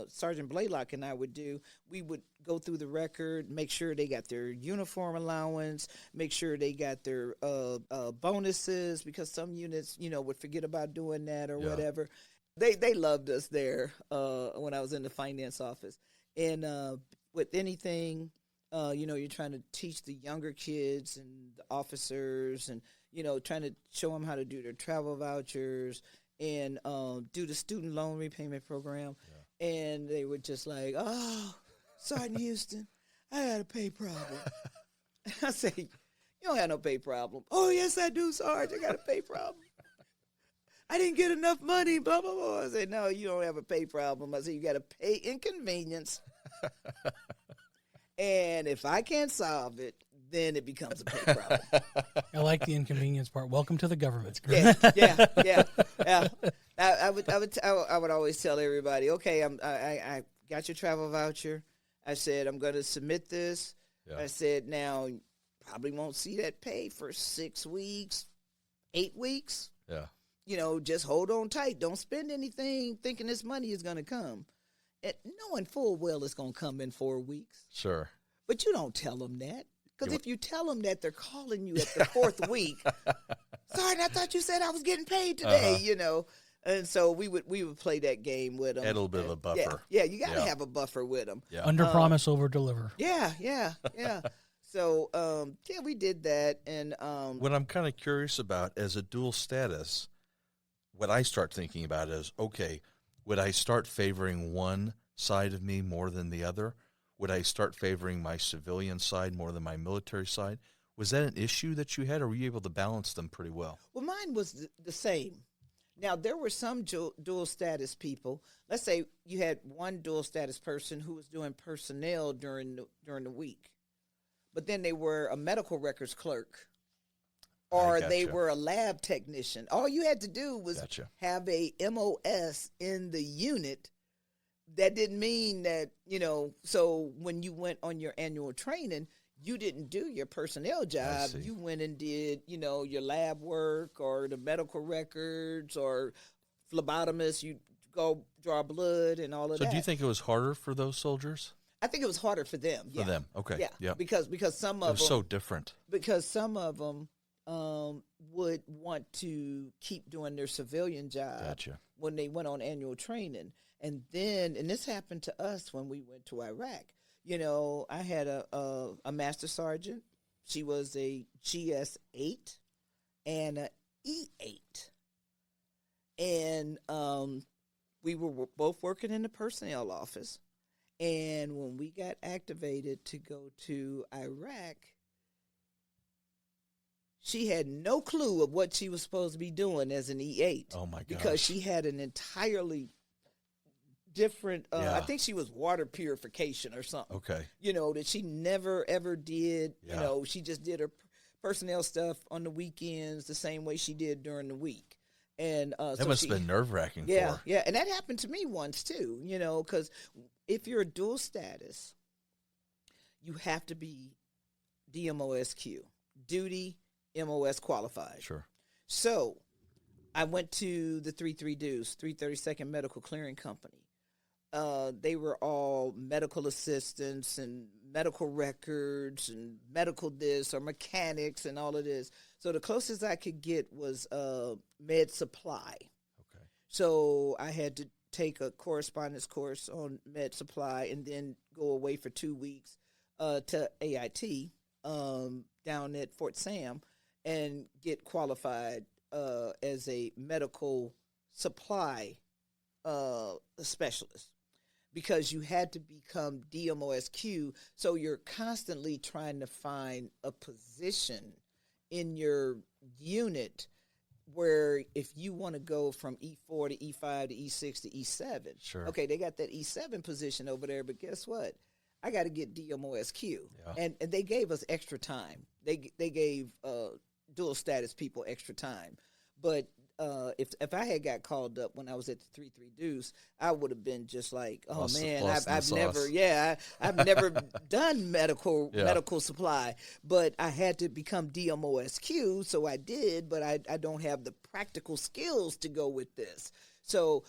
Sergeant Blaylock and I would do, we would go through the record, make sure they got their uniform allowance, make sure they got their bonuses, because some units, would forget about doing that or whatever. They loved us there when I was in the finance office. And with anything, you're trying to teach the younger kids and the officers and, trying to show them how to do their travel vouchers and do the student loan repayment program. Yeah. And they were just like, oh, Sergeant Houston, I got a pay problem. I say, you don't have no pay problem. Oh, yes, I do, Sarge. I got a pay problem. I didn't get enough money, blah, blah, blah. I said, no, you don't have a pay problem. I said, you got to pay inconvenience. And if I can't solve it, then it becomes a pay problem. I like the inconvenience part. Welcome to the government. Yeah. I would always tell everybody, okay, I got your travel voucher. I said, I'm going to submit this. Yeah. I said, now, you probably won't see that pay for 6 weeks, 8 weeks. Yeah. Just hold on tight. Don't spend anything thinking this money is going to come. And knowing full well it's going to come in 4 weeks. Sure. But you don't tell them that. Because if you tell them that, they're calling you at the 4th week. Sorry, I thought you said I was getting paid today, And so we would play that game with them. Add a little bit of a buffer. Yeah, you got to have a buffer with them. Yeah. Under promise, over deliver. Yeah. So, we did that. And what I'm kind of curious about as a dual status, what I start thinking about is, okay, would I start favoring one side of me more than the other? Would I start favoring my civilian side more than my military side? Was that an issue that you had, or were you able to balance them pretty well? Well, mine was the same. Now, there were some dual status people. Let's say you had one dual status person who was doing personnel during the week, but then they were a medical records clerk, or they were a lab technician. All you had to do was have a MOS in the unit. That didn't mean that, so when you went on your annual training, you didn't do your personnel job. You went and did, your lab work or the medical records or phlebotomist. You go draw blood and all of that. So do you think it was harder for those soldiers? I think it was harder for them. For them, okay. Yeah. Because some of them. It was so different. Because some of them would want to keep doing their civilian job when they went on annual training. And this happened to us when we went to Iraq. I had a master sergeant. She was a GS-8 and an E-8. And we were both working in the personnel office. And when we got activated to go to Iraq, she had no clue of what she was supposed to be doing as an E-8. Oh, my gosh. Because she had an entirely different, I think she was water purification or something. Okay. That she never, ever did. Yeah. She just did her personnel stuff on the weekends the same way she did during the week. And that must have been nerve-wracking for her. Yeah, and that happened to me once, too, because if you're a dual status, you have to be DMOSQ, duty MOS qualified. Sure. So I went to the 332nd Medical Clearing Company. They were all medical assistants and medical records and medical this or mechanics and all of this. So the closest I could get was med supply. Okay. So I had to take a correspondence course on med supply and then go away for 2 weeks to AIT down at Fort Sam and get qualified as a medical supply specialist, because you had to become DMOSQ, so you're constantly trying to find a position in your unit where if you want to go from E4 to E5 to E6 to E7, sure. Okay, they got that E7 position over there, but guess what? I got to get DMOSQ, and they gave us extra time. They gave dual status people extra time, but if I had got called up when I was at the 3-3 Deuce, I would have been just like, oh Lost man, in the I've never, sauce. I've never done medical Yeah. medical supply, but I had to become DMOSQ, so I did, but I don't have the practical skills to go with this. So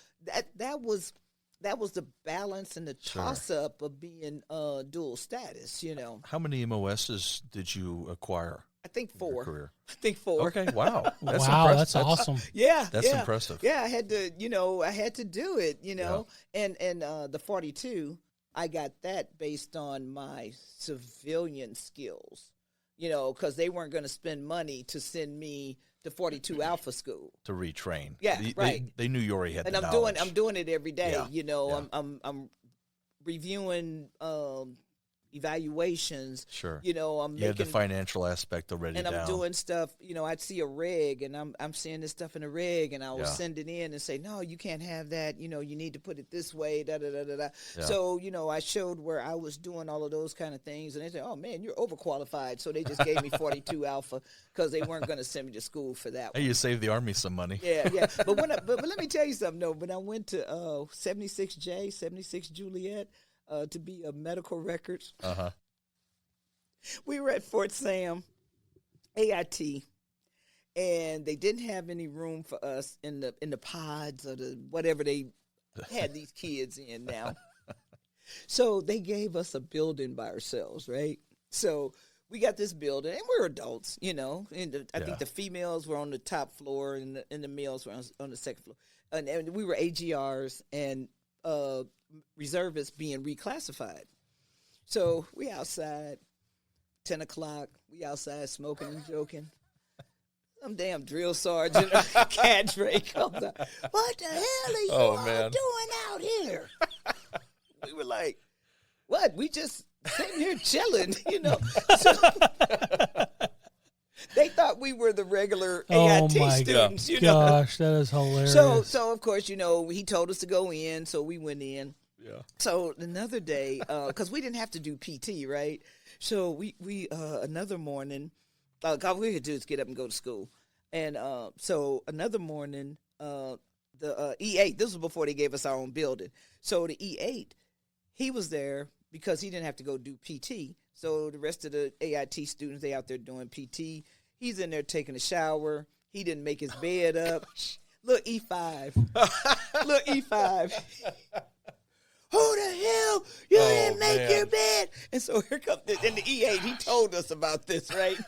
that was the balance and the Sure. toss up of being dual status. How many MOSs did you acquire? I think in your 4. career? I think 4. Okay, wow. Wow, impressive. that's awesome. Yeah, That's yeah. impressive. Yeah, I had to do it, and the 42, I got that based on my civilian skills, because they weren't going to spend money to send me to 42 Alpha School. To retrain. Yeah, right. They knew you already had And the knowledge. I'm doing it every day. Yeah, yeah. I'm reviewing evaluations. Sure. I'm You had the making financial aspect already and down. I'm doing stuff. I'd see a rig, and I'm seeing this stuff in a rig, and I will Yeah. send it in and say, no, you can't have that. You need to put it this way. Da da da da da. Yeah. So I showed where I was doing all of those kind of things, and they said, oh man, you're overqualified. So they just gave me 42 Alpha because they weren't going to send me to school for that. Hey, you saved the Army some money. Yeah. But but let me tell you something. No, when I went to 76J, 76 Juliet, to be a medical records. Uh-huh. We were at Fort Sam, AIT, and they didn't have any room for us in the pods or the whatever they had these kids in now. So they gave us a building by ourselves, right? So we got this building, and we're adults, And I think the females were on the top floor, and the males were on the second floor. And we were AGRs and reservists being reclassified. So we outside. 10 o'clock, we outside smoking and joking. Some damn drill sergeant cadre comes out. What the hell are you all doing out here? We were like, what? We just sitting here chilling, So they thought we were the regular AIT students, Gosh, that is hilarious. So of course, he told us to go in, so we went in. Yeah. So another day, because we didn't have to do PT, right? So we another morning, all we could do is get up and go to school. And so another morning, the E8, this was before they gave us our own building. So the E8, he was there because he didn't have to go do PT. So the rest of the AIT students, they out there doing PT. He's in there taking a shower. He didn't make his bed up. Look, E5. Look, E5. Who the hell? You didn't make your bed. And so here comes in the E8. He told us about this, right?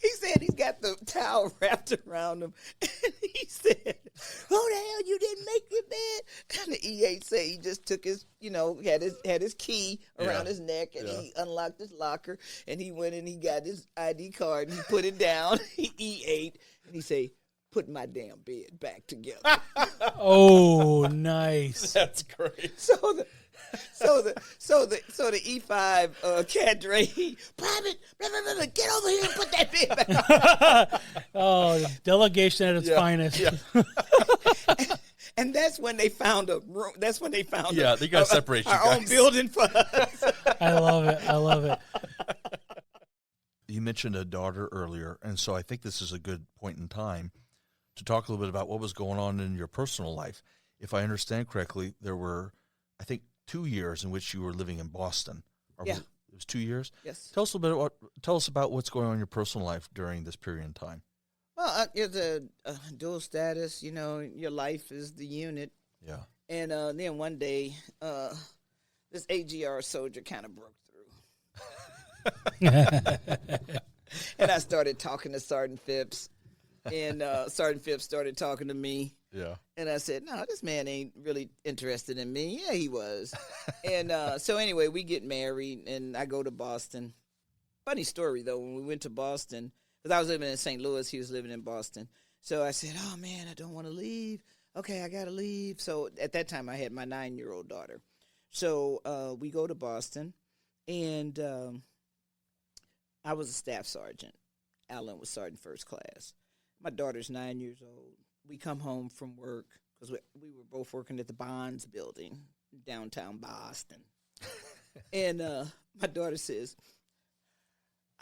He said he's got the towel wrapped around him. And he said, who the hell, you didn't make your bed? And the E8 said he just took his, had his key around his neck, and he unlocked his locker, and he went and he got his ID card, and he put it down, E8, and he said, put my damn bed back together. Oh, nice. That's great. So the E5 cadre, private, get over here and put that bed back. Oh, delegation at its finest. Yeah. And that's when they found a room. That's when they found they got to separate you our guys. own building for us. I love it. You mentioned a daughter earlier, and so I think this is a good point in time to talk a little bit about what was going on in your personal life. If I understand correctly, there were, I think, 2 years in which you were living in Boston. Yeah. It was 2 years? Yes. Tell us about what's going on in your personal life during this period in time. Well, it's a dual status. Your life is the unit. Yeah. And then one day, this AGR soldier kind of broke through. And I started talking to Sergeant Phipps. And Sergeant Phipps started talking to me. Yeah. And I said, no, this man ain't really interested in me. Yeah, he was. And so anyway, we get married, and I go to Boston. Funny story, though, when we went to Boston, because I was living in St. Louis, he was living in Boston. So I said, oh, man, I don't want to leave. Okay, I got to leave. So at that time, I had my 9-year-old daughter. So we go to Boston, and I was a staff sergeant. Alan was sergeant first class. My daughter's 9 years old. We come home from work because we were both working at the Bonds building in downtown Boston. And my daughter says,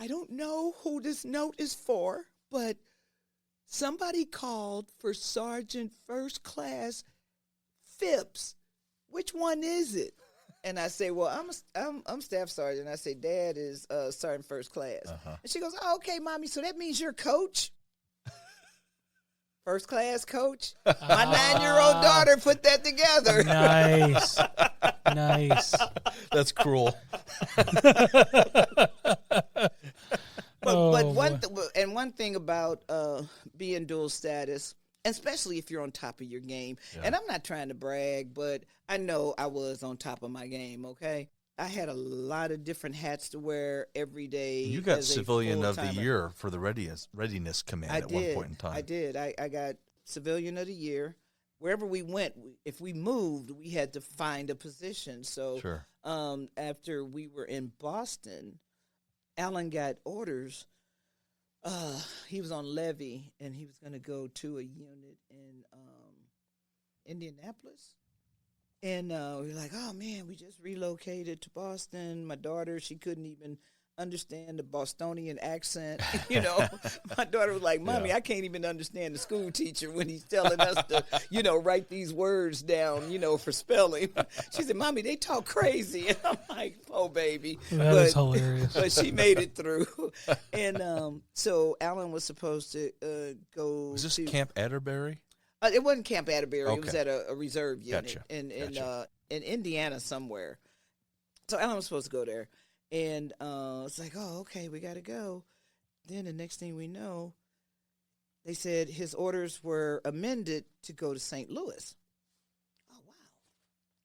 I don't know who this note is for, but somebody called for Sergeant First Class Phipps. Which one is it? And I say, well, I'm Staff Sergeant. I say, Dad is Sergeant First Class. And she goes, oh, okay, Mommy, so that means you're coach? First class coach? My 9-year-old daughter put that together. Nice. Nice. That's cruel. But one thing about being dual status, especially if you're on top of your game, and I'm not trying to brag, but I know I was on top of my game, okay? I had a lot of different hats to wear every day. You got Civilian of the Year for the Readiness Command one point in time. I did. I got Civilian of the Year. Wherever we went, if we moved, we had to find a position. So after we were in Boston, Alan got orders. He was on levy, and he was going to go to a unit in Indianapolis. And we were like, oh, man, we just relocated to Boston. My daughter, she couldn't even understand the Bostonian accent. You know, my daughter was like, Mommy, I can't even understand the school teacher when he's telling us to, you know, write these words down, you know, for spelling. She said, Mommy, they talk crazy. And I'm like, oh, baby. That is hilarious. But she made it through. And so Alan was supposed to go. Was this Camp Atterbury? It wasn't Camp Atterbury. Okay. It was at a reserve unit Gotcha. in Indiana somewhere. So Alan was supposed to go there. And it's like, oh, okay, we got to go. Then the next thing we know, they said his orders were amended to go to St. Louis. Oh, wow.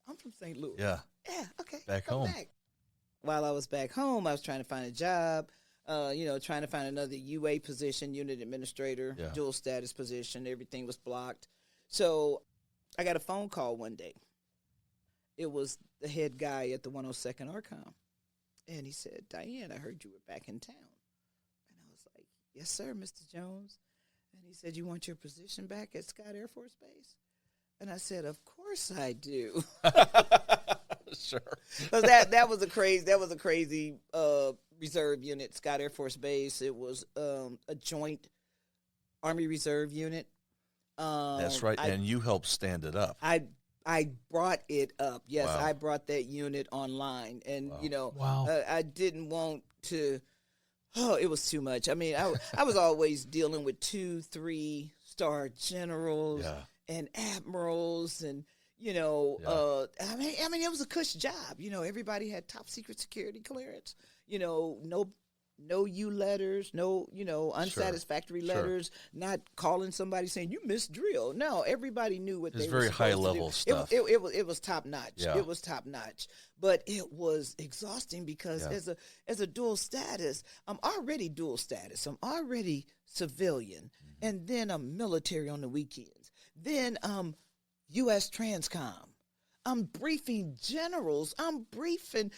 I'm from St. Louis. Yeah. Yeah, okay. Back home. While I was back home, I was trying to find a job, trying to find another UA position, unit administrator, dual status position. Everything was blocked. So I got a phone call one day. It was the head guy at the 102nd ARCOM. And he said, Diane, I heard you were back in town. And I was like, yes, sir, Mr. Jones. And he said, you want your position back at Scott Air Force Base? And I said, of course I do. Sure. Because that was a crazy reserve unit, Scott Air Force Base. It was a joint Army Reserve unit. That's right. And you helped stand it up. I brought it up. Yes, Wow. I brought that unit online. And, Wow. I didn't want to, it was too much. I mean, I was always dealing with 2, 3-star generals and admirals and, I mean, it was a cush job. Everybody had top secret security clearance. No U letters, no, unsatisfactory letters, not calling somebody saying you missed drill. No, everybody knew what they were very supposed high to level do. stuff. It was top notch. Yeah. It was top notch. But it was exhausting because as a dual status, I'm already dual status. I'm already civilian. Mm-hmm. And then I'm military on the weekends. Then U.S. Transcom. I'm briefing generals. I'm briefing,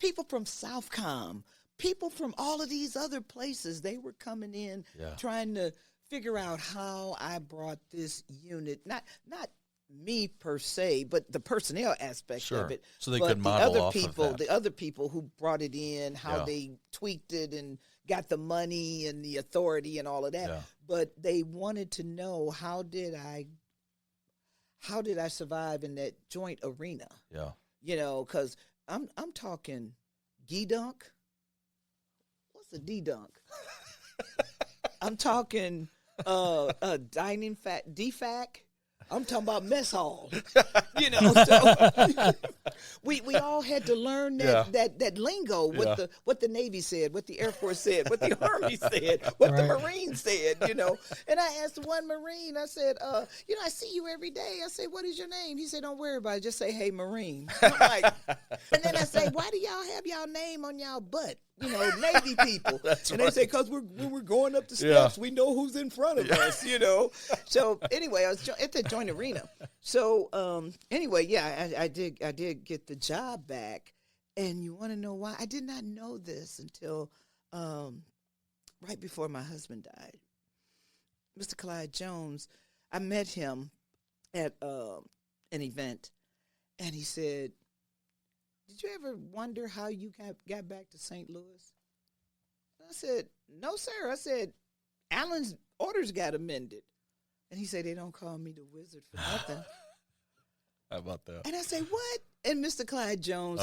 people from Southcom. People from all of these other places, they were coming in trying to figure out how I brought this unit, not me per se, but the personnel aspect of it. So they could model off of that. The other people who brought it in, how they tweaked it and got the money and the authority and all of that. Yeah. But they wanted to know how did I survive in that joint arena? Yeah. Because I'm talking G-Dunk. A D-Dunk. I'm talking dining DFAC. I'm talking about mess hall. So we all had to learn that lingo, what the Navy said, what the Air Force said, what the Army said, what the Marines said, And I asked one Marine, I said, I see you every day. I said, what is your name? He said, don't worry about it. Just say, hey, Marine. I'm like, and then I say, why do y'all have y'all name on y'all butt? Navy people. And they say, because when we're going up the steps, we know who's in front of us, So anyway, I was at the joint arena. So I did get the job back. And you want to know why? I did not know this until right before my husband died. Mr. Clyde Jones, I met him at an event, and he said, did you ever wonder how you got back to St. Louis? I said, no, sir. I said, Alan's orders got amended. And he said, they don't call me the wizard for nothing. How about that? And I say, what? And Mr. Clyde Jones,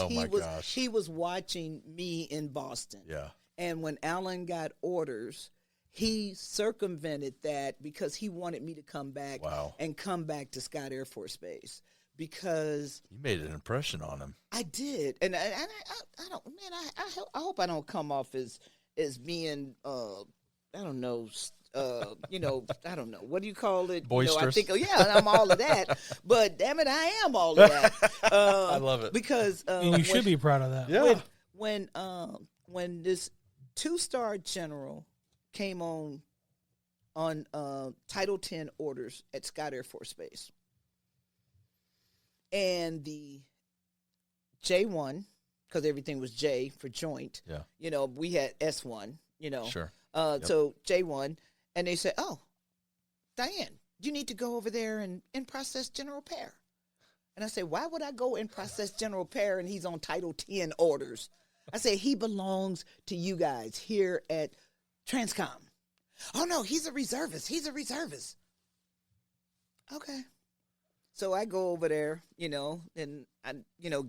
he was watching me in Boston. Yeah. And when Alan got orders, he circumvented that because he wanted me to come back and come back to Scott Air Force Base. Because you made an impression on him. I did, and I don't, man. I hope I don't come off as being I don't know, I don't know, what do you call it? Boisterous. I think, I'm all of that, but damn it, I am all of that. I love it because and you should be proud of that. Yeah. When this 2-star general came on Title 10 orders at Scott Air Force Base. And the J1, because everything was J for joint. Yeah. We had S1, Sure. So J1, and they said, oh, Diane, you need to go over there and process General Pear. And I said, why would I go and process General Pear and he's on Title 10 orders? I said, he belongs to you guys here at Transcom. Oh, no, he's a reservist. He's a reservist. Okay. So I go over there, and I,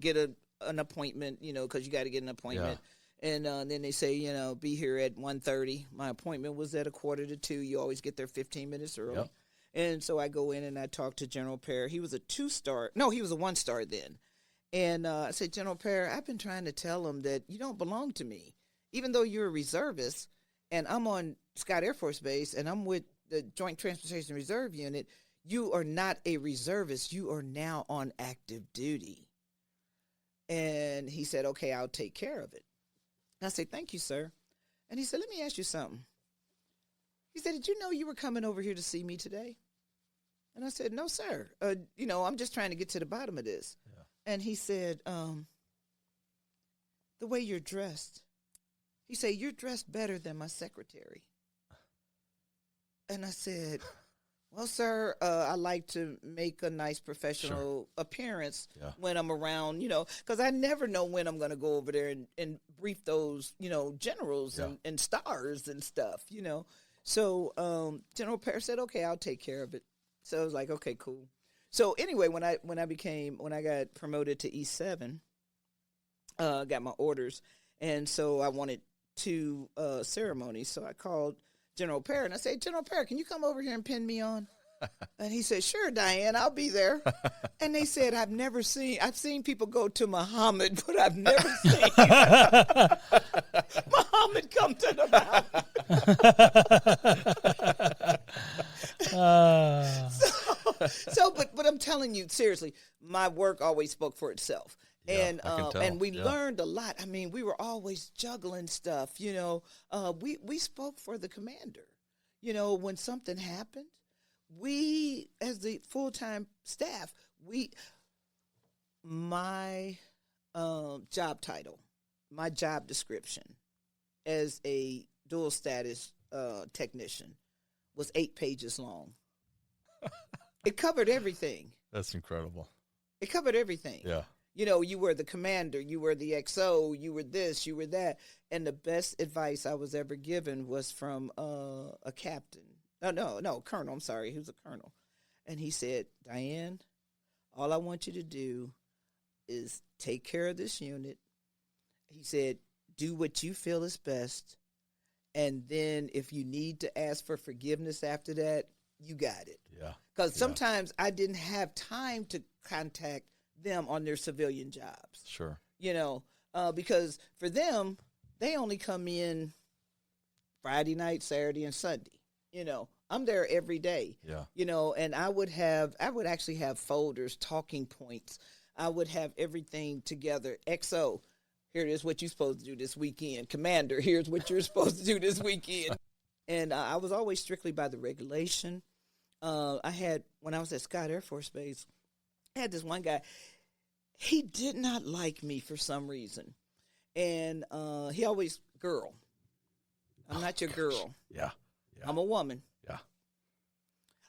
get an appointment, because you got to get an appointment. Yeah. And then they say, be here at 1:30. My appointment was at 1:45. You always get there 15 minutes early. Yep. And so I go in and I talk to General Pear. He was a 2-star. No, he was a 1-star then. And I said, General Pear, I've been trying to tell him that you don't belong to me. Even though you're a reservist and I'm on Scott Air Force Base and I'm with the Joint Transportation Reserve Unit, you are not a reservist. You are now on active duty. And he said, okay, I'll take care of it. And I said, thank you, sir. And he said, let me ask you something. He said, did you know you were coming over here to see me today? And I said, no, sir. I'm just trying to get to the bottom of this. Yeah. And he said, the way you're dressed. He said, you're dressed better than my secretary. And I said, well, sir, I like to make a nice professional appearance when I'm around, because I never know when I'm going to go over there and brief those, generals and stars and stuff, So General Pear said, okay, I'll take care of it. So I was like, okay, cool. So anyway, when I got promoted to E7, got my orders, and so I wanted 2 ceremonies. So I called General Pear, and I said, General Pear, can you come over here and pin me on? And he said, sure, Diane, I'll be there. And they said, I've seen people go to Muhammad, but I've never seen Muhammad come to the mountain. But I'm telling you, seriously, my work always spoke for itself. Yeah, and we learned a lot. I mean, we were always juggling stuff, we spoke for the commander. When something happened, we, as the full-time staff, my job title, my job description as a dual status technician was 8 pages long. It covered everything. That's incredible. It covered everything. Yeah. You were the commander, you were the XO, you were this, you were that. And the best advice I was ever given was from a captain. No, colonel, I'm sorry. He was a colonel. And he said, Diane, all I want you to do is take care of this unit. He said, do what you feel is best. And then if you need to ask for forgiveness after that, you got it. Yeah. Because sometimes I didn't have time to contact them on their civilian jobs. Sure. Because for them, they only come in Friday night, Saturday, and Sunday. I'm there every day. Yeah. And I would actually have folders, talking points. I would have everything together. XO, here it is what you're supposed to do this weekend. Commander, here's what you're supposed to do this weekend. And I was always strictly by the regulation. When I was at Scott Air Force Base, I had this one guy. He did not like me for some reason. And he always, girl, I'm not your girl. Yeah. I'm a woman. Yeah.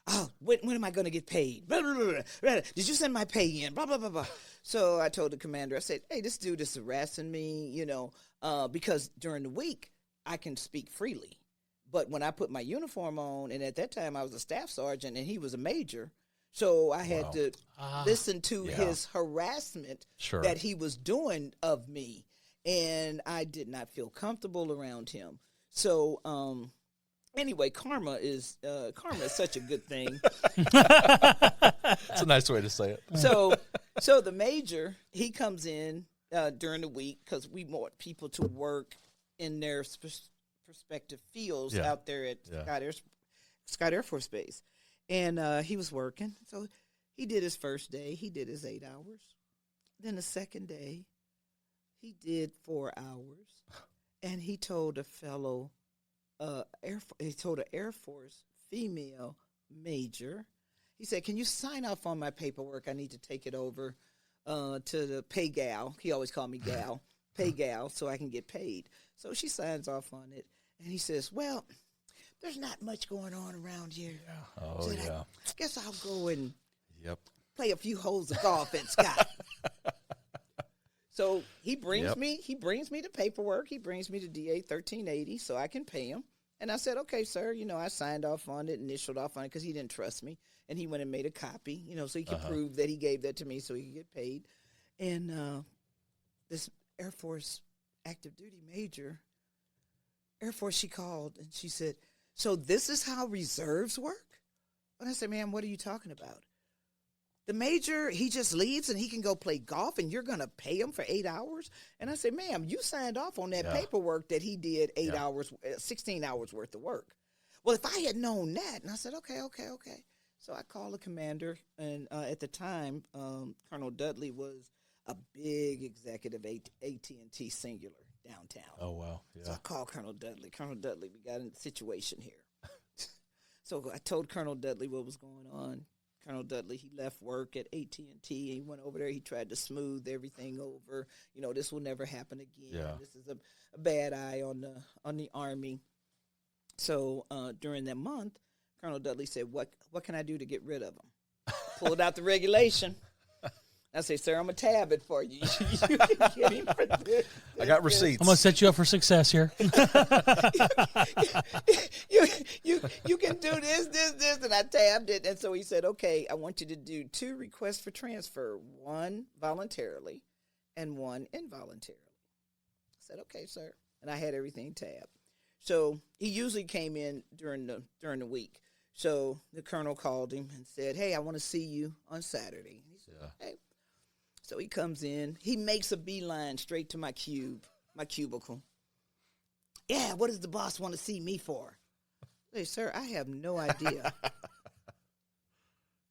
Oh, when am I going to get paid? Blah, blah, blah, blah. Did you send my pay in? Blah, blah, blah, blah. So I told the commander, I said, hey, this dude is harassing me, because during the week I can speak freely. But when I put my uniform on, and at that time I was a staff sergeant and he was a major, so I had to listen to his harassment that he was doing of me, and I did not feel comfortable around him. So anyway, karma is such a good thing. It's a nice way to say it. So the major, he comes in during the week because we want people to work in their prospective fields out there at Scott Air Force Base. And he was working. So he did his first day. He did his 8 hours. Then the second day, he did 4 hours. And he told a fellow, he told an Air Force female major, he said, can you sign off on my paperwork? I need to take it over to the pay gal. He always called me gal. Pay gal, so I can get paid. So she signs off on it. And he says, well, there's not much going on around here. Yeah. Oh, so yeah. I guess I'll go and play a few holes of golf at Scott. So he brings me the paperwork. He brings me the DA 1380 so I can pay him. And I said, okay, sir, I signed off on it, initialed off on it because he didn't trust me. And he went and made a copy, so he could prove that he gave that to me so he could get paid. And this Air Force active duty major, Air Force, she called and she said, so this is how reserves work? And I said, ma'am, what are you talking about? The major, he just leaves and he can go play golf and you're going to pay him for 8 hours? And I said, ma'am, you signed off on that paperwork that he did 8 hours, 16 hours worth of work. Well, if I had known that, and I said, okay. So I called the commander, and at the time, Colonel Dudley was a big executive at AT&T Singular downtown. Oh, wow. Yeah. So I called Colonel Dudley. Colonel Dudley, we got in a situation here. So I told Colonel Dudley what was going on. Colonel Dudley, he left work at AT&T. He went over there. He tried to smooth everything over. This will never happen again. Yeah. This is a bad eye on the Army. So during that month, Colonel Dudley said, what can I do to get rid of him? Pulled out the regulation. I say, sir, I'm going to tab it for you. You can get him for this. I got receipts. I'm going to set you up for success here. you can do this, and I tabbed it. And so he said, okay, I want you to do 2 requests for transfer, 1 voluntarily and 1 involuntarily. I said, okay, sir. And I had everything tabbed. So he usually came in during the week. So the colonel called him and said, hey, I want to see you on Saturday. He said, hey. So he comes in. He makes a beeline straight to my cubicle. Yeah, what does the boss want to see me for? I say, sir, I have no idea.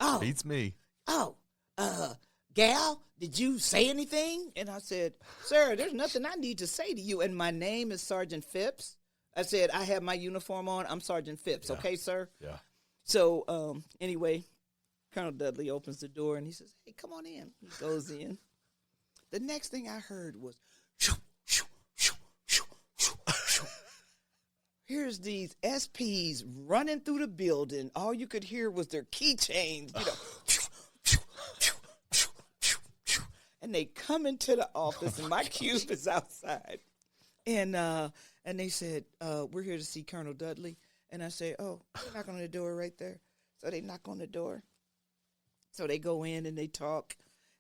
Oh. Beats me. Oh, gal, did you say anything? And I said, sir, there's nothing I need to say to you. And my name is Sergeant Phipps. I said, I have my uniform on. I'm Sergeant Phipps. Yeah. Okay, sir? Yeah. So, anyway, Colonel Dudley opens the door and he says, hey, come on in. He goes in. The next thing I heard was, shoo, shoo, shoo, shoo, shoo, shoo. Here's these SPs running through the building. All you could hear was their keychains, and they come into the office, and my cube is outside. And they said, we're here to see Colonel Dudley. And I said, oh, knock on the door right there. So they knock on the door. So they go in and they talk.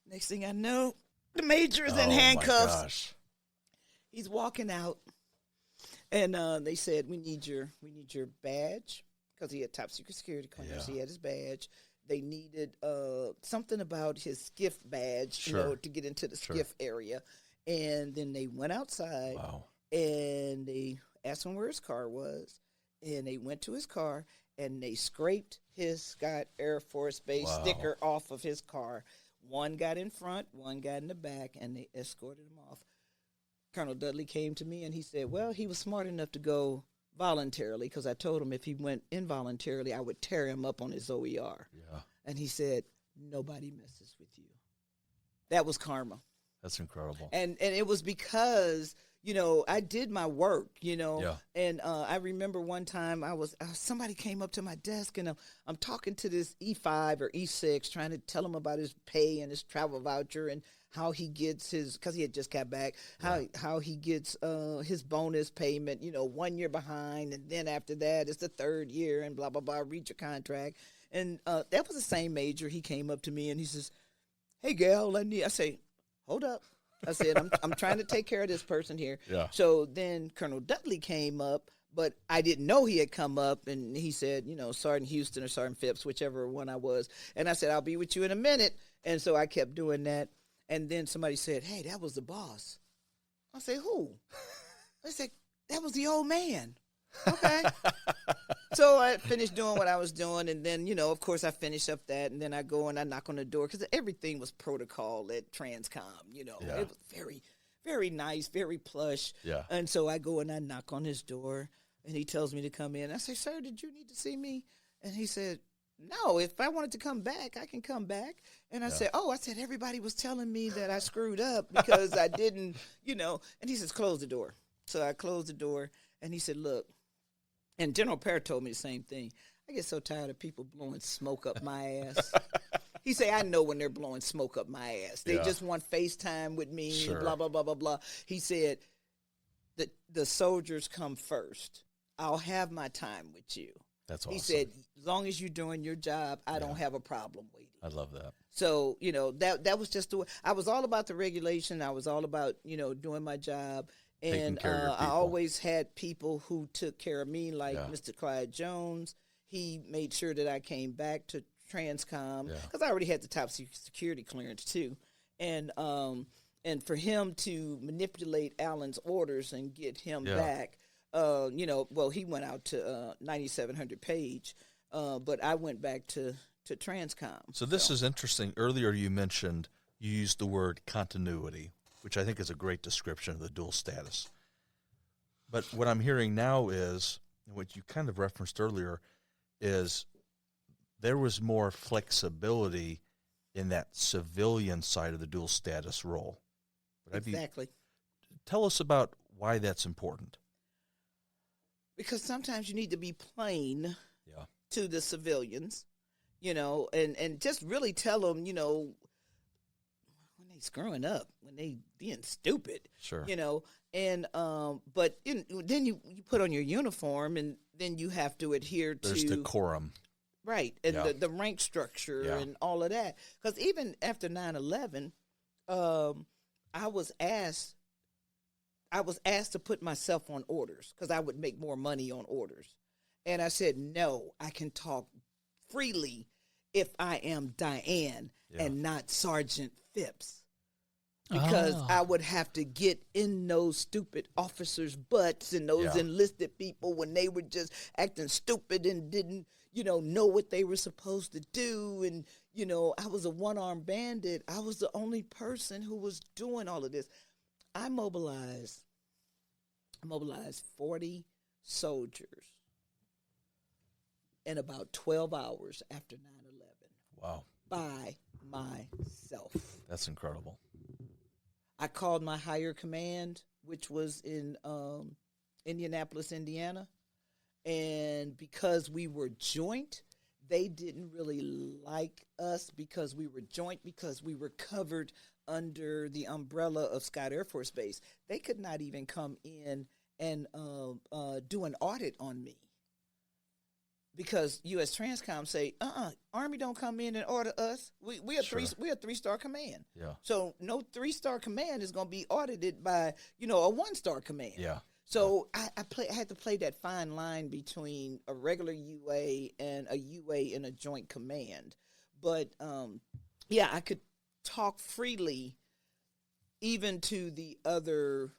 Next thing I know, the major is in handcuffs. My gosh. He's walking out. And they said, we need your badge, because he had top secret security clearance. Yeah. He had his badge. They needed something about his skiff badge, to get into the skiff area. And then they went outside. Wow. And they asked him where his car was. And they went to his car, and they scraped his Scott Air Force Base sticker off of his car. One got in front, one got in the back, and they escorted him off. Colonel Dudley came to me, and he said, well, he was smart enough to go voluntarily, because I told him if he went involuntarily, I would tear him up on his OER. Yeah. And he said, nobody messes with you. That was karma. That's incredible. And it was because, I did my work, Yeah. and I remember one time somebody came up to my desk, and I'm talking to this E5 or E6, trying to tell him about his pay and his travel voucher and how he gets because he had just got back, how he gets his bonus payment, 1 year behind, and then after that it's the third year, and blah blah blah, read your contract. And that was the same major. He came up to me and he says, "Hey, Gal, I say, hold up." I said, I'm trying to take care of this person here. Yeah. So then Colonel Dudley came up, but I didn't know he had come up, and he said, Sergeant Houston or Sergeant Phipps, whichever one I was. And I said, "I'll be with you in a minute." And so I kept doing that. And then somebody said, "Hey, that was the boss." I said, "Who?" I said, "That was the old man." Okay. So I finished doing what I was doing, and then, of course, I finished up that, and then I go and I knock on the door, because everything was protocol at Transcom, Yeah. It was very, very nice, very plush. Yeah. And so I go and I knock on his door, and he tells me to come in. I say, "Sir, did you need to see me?" And he said, "No, if I wanted to come back, I can come back." And I said, "Everybody was telling me that I screwed up because I didn't, And he says, "Close the door." So I closed the door, and he said, "Look," and General Pear told me the same thing, "I get so tired of people blowing smoke up my ass." He said, "I know when they're blowing smoke up my ass. They just want FaceTime with me, Sure. blah, blah, blah, blah, blah." He said, the soldiers come first. I'll have my time with you." That's awesome. He said, "As long as you're doing your job, I don't have a problem waiting." I love that. So, that was just the way. I was all about the regulation. I was all about, doing my job. Taking And care of your I people. always had people who took care of me, like Yeah. Mr. Clyde Jones. He made sure that I came back to Transcom, Yeah. because I already had the top security clearance too. And for him to manipulate Allen's orders and get him back, he went out to 9700 Page, but I went back to Transcom. So this is interesting. Earlier you mentioned you used the word continuity, which I think is a great description of the dual status. But what I'm hearing now is, what you kind of referenced earlier, is there was more flexibility in that civilian side of the dual status role. Exactly. Tell us about why that's important. Because sometimes you need to be plain Yeah. to the civilians, and just really tell them, when they screwing up, when they being stupid, Sure. and but then you put on your uniform, and then you have to adhere There's to decorum. right, and Yeah. the rank structure Yeah. and all of that. Because even after 9/11, I was asked to put myself on orders, because I would make more money on orders. And I said, "No, I can talk freely if I am Diane and not Sergeant Phipps." Because I would have to get in those stupid officers' butts and those enlisted people when they were just acting stupid and didn't, know what they were supposed to do. And, I was a one-armed bandit. I was the only person who was doing all of this. I mobilized 40 soldiers in about 12 hours after 9/11 Wow. by myself. That's incredible. I called my higher command, which was in Indianapolis, Indiana. And because we were joint, they didn't really like us because we were joint, because we were covered under the umbrella of Scott Air Force Base. They could not even come in and do an audit on me, because U.S. Transcom say, Army don't come in and order us. We are we're a 3-star command. Yeah. So no 3-star command is going to be audited by, a 1-star command. Yeah. So I had to play that fine line between a regular UA and a UA in a joint command. But I could talk freely even to the other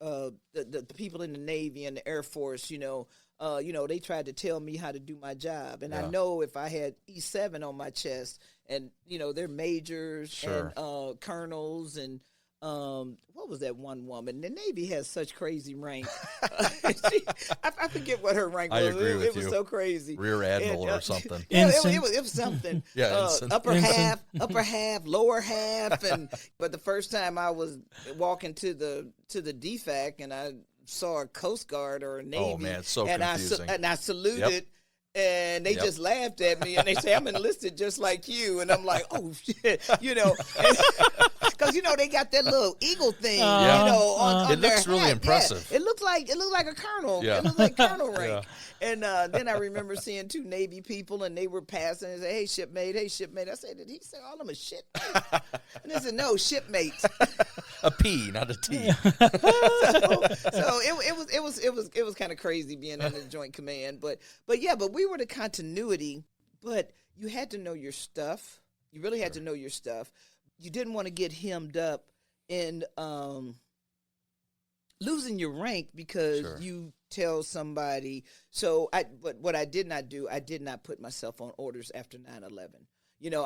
the people in the Navy and the Air Force. They tried to tell me how to do my job, and I know if I had E7 on my chest, and they're majors and colonels and What was that one woman? The Navy has such crazy rank. I forget what her rank was. I agree with It was you. so crazy. Rear Admiral or something. Yeah, Ensign. it was something. Yeah, ensign. upper Ensign. half, lower half, but the first time I was walking to the DFAC and I saw a Coast Guard or a Navy, Oh, man, it's so and confusing. I saluted. Yep. And they Yep. just laughed at me, and they say, I'm enlisted just like you. And I'm like, oh, shit, because, they got that little eagle thing, on It their looks really hat. impressive. Yeah, it looked like a colonel. Yeah. It looked like colonel rank. Yeah. And then I remember seeing two Navy people, and they were passing and said, hey, shipmate. I said, did he say all of them a shipmate? And they said, no, shipmates. A P, not a T. So it was kind of crazy being in the Joint Command, but we were the continuity. But you had to know your stuff. You really had to know your stuff. You didn't want to get hemmed up in losing your rank because you tell somebody. So but what I did not do, I did not put myself on orders after 9/11.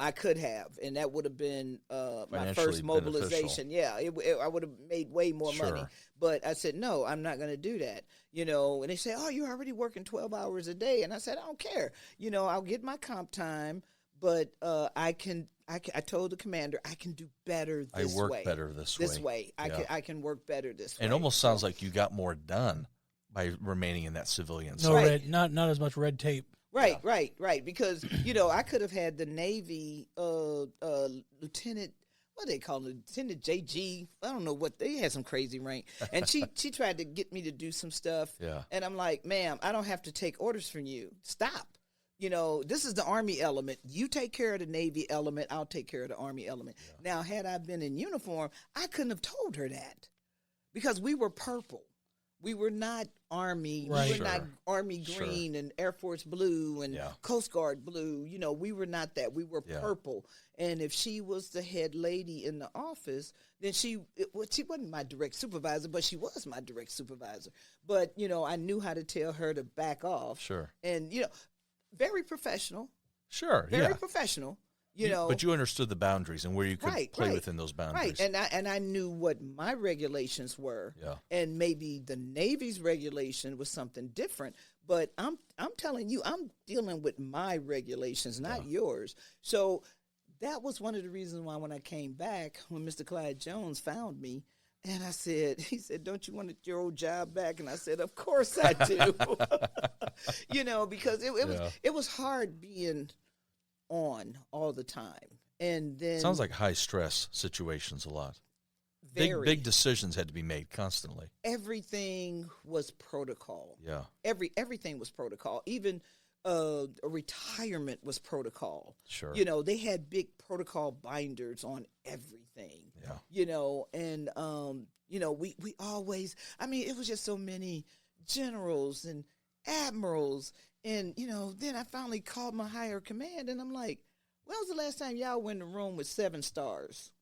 I could have, and that would have been my first mobilization. Beneficial. Yeah, I would have made way more money. But I said, no, I'm not going to do that. And they say, oh, you're already working 12 hours a day. And I said, I don't care. I'll get my comp time, but I told the commander, I can do better this way. I work better this way. I can work better this way. It almost sounds like you got more done by remaining in that civilian No side. not as much red tape. Right. Because, I could have had the Navy Lieutenant, what they call it, Lieutenant JG. I don't know what, they had some crazy rank. And she tried to get me to do some stuff. Yeah. And I'm like, ma'am, I don't have to take orders from you. Stop. This is the Army element. You take care of the Navy element. I'll take care of the Army element. Yeah. Now, had I been in uniform, I couldn't have told her that because we were purple. We were not Army. Right. We were not Army green and Air Force blue and Coast Guard blue. We were not that. We were purple. And if she was the head lady in the office, then she wasn't my direct supervisor, but she was my direct supervisor. But, I knew how to tell her to back off. Sure. And, very professional. Sure, Very professional. But you understood the boundaries and where you could play within those boundaries. Right, and I knew what my regulations were. Yeah. And maybe the Navy's regulation was something different. But I'm telling you, I'm dealing with my regulations, not yours. So that was one of the reasons why when I came back, when Mr. Clyde Jones found me, and he said, don't you want your old job back? And I said, of course I do. Because it was hard being on all the time. And then sounds like high stress situations a lot. Very. Big decisions had to be made constantly. Everything was protocol. Yeah. Everything was protocol. Even a retirement was protocol. Sure. They had big protocol binders on everything. Yeah. And we always, it was just so many generals and admirals. And, then I finally called my higher command, and I'm like, when was the last time y'all went in a room with 7 stars?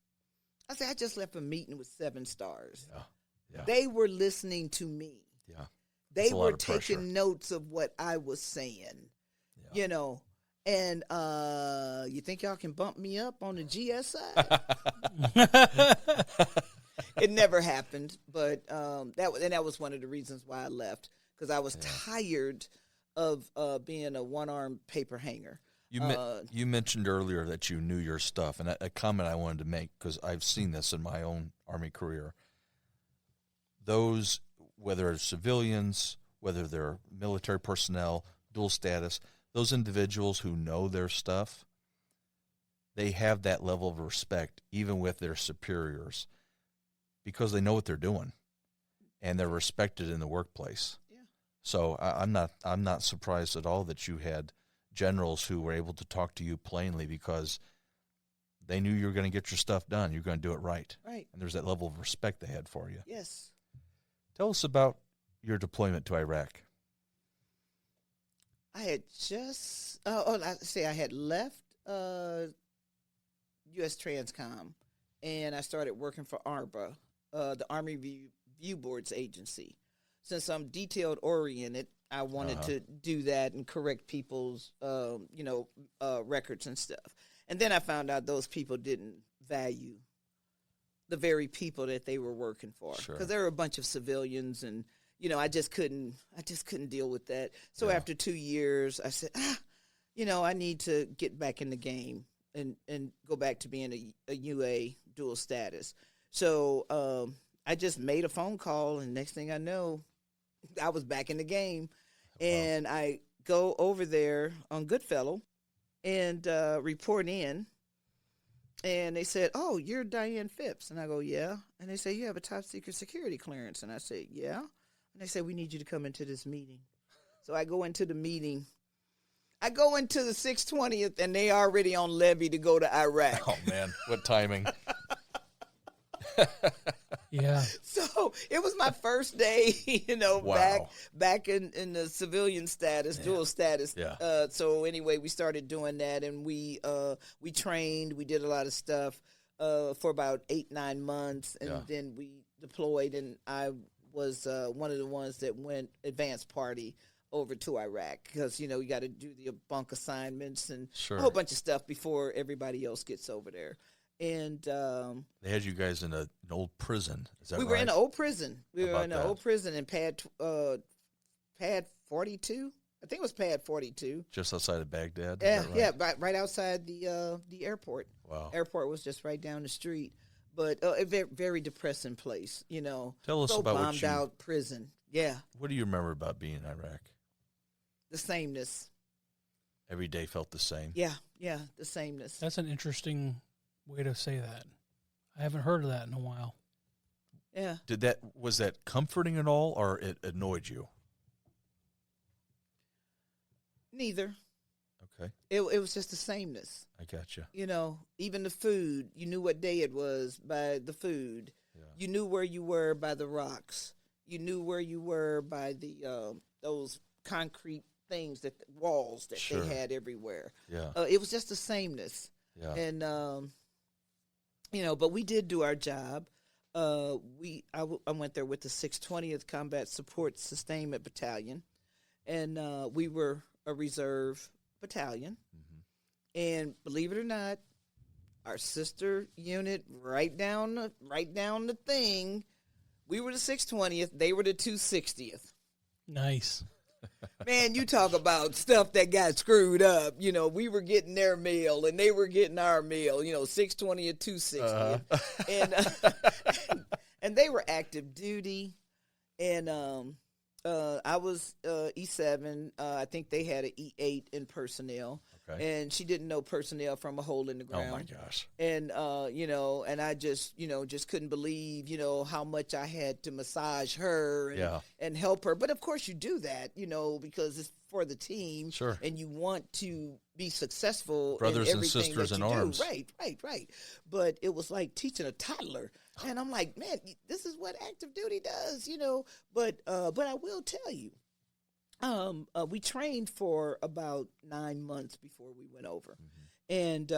I said, I just left a meeting with 7 stars. Yeah. They were listening to me. Yeah. They were taking notes of what I was saying, And you think y'all can bump me up on the GS side? It never happened, but that was one of the reasons why I left, because I was tired of being a one-armed paper hanger. You mentioned earlier that you knew your stuff, and a comment I wanted to make, because I've seen this in my own Army career. Those, whether it's civilians, whether they're military personnel, dual status, those individuals who know their stuff, they have that level of respect even with their superiors because they know what they're doing, and they're respected in the workplace. Yeah. So I'm not surprised at all that you had generals who were able to talk to you plainly because they knew you were going to get your stuff done. You're going to do it right. Right. And there's that level of respect they had for you. Yes. Tell us about your deployment to Iraq. I had just, I had left U.S. Transcom, and I started working for ARBA, the Army Review Boards Agency. Since I'm detailed oriented, I wanted to do that and correct people's, records and stuff. And then I found out those people didn't value the very people that they were working for, Sure. because there were a bunch of civilians, and I just couldn't deal with that. So after 2 years, I said, I need to get back in the game and go back to being a UA dual status. So I just made a phone call, and next thing I know, I was back in the game. Wow. And I go over there on Goodfellow and report in. And they said, "Oh, you're Diane Phipps." And I go, "Yeah." And they say, "You have a top secret security clearance." And I say, "Yeah." And they said, "We need you to come into this meeting." So I go into the meeting. I go into the 620th, and they already on levy to go to Iraq. Oh, man. What timing. Yeah. So it was my first day, Wow. back in the civilian status, dual status. Yeah. So anyway, we started doing that, and we trained. We did a lot of stuff for about 8-9 months, and then we deployed. And I was one of the ones that went advance party over to Iraq, because you got to do the bunk assignments and a whole bunch of stuff before everybody else gets over there. And they had you guys in an old prison. Is that right? We were in an old prison. We were in an that? old prison in pad 42. I think it was pad 42. Just outside of Baghdad? Yeah, Is that right? right outside the airport. Wow. Airport was just right down the street. But a very, very depressing place, Tell us so about bombed out prison. Yeah. What do you remember about being in Iraq? The sameness. Every day felt the same. Yeah, the sameness. That's an interesting way to say that. I haven't heard of that in a while. Yeah. Was that comforting at all, or it annoyed you? Neither. Okay. It was just the sameness. I gotcha. Even the food, you knew what day it was by the food. Yeah. You knew where you were by the rocks. You knew where you were by the those concrete things, walls that they had everywhere. Yeah. It was just the sameness. Yeah. And but we did do our job. I went there with the 620th Combat Support Sustainment Battalion, and we were a reserve battalion. Mm-hmm. And believe it or not, our sister unit right down the thing, we were the 620th, they were the 260th. Nice. Man, you talk about stuff that got screwed up. We were getting their meal and they were getting our meal, 620 or 260. And they were active duty. And I was E7. I think they had an E8 in personnel. Okay. And she didn't know personnel from a hole in the ground. Oh, my gosh. And, and I just couldn't believe, how much I had to massage her and help her. But, of course, you do that, because it's for the team. Sure. And you want to be successful. Brothers in and everything sisters in arms. Do. Right. But it was like teaching a toddler. And I'm like, man, this is what active duty does, But I will tell you, we trained for about 9 months before we went over. Mm-hmm. And,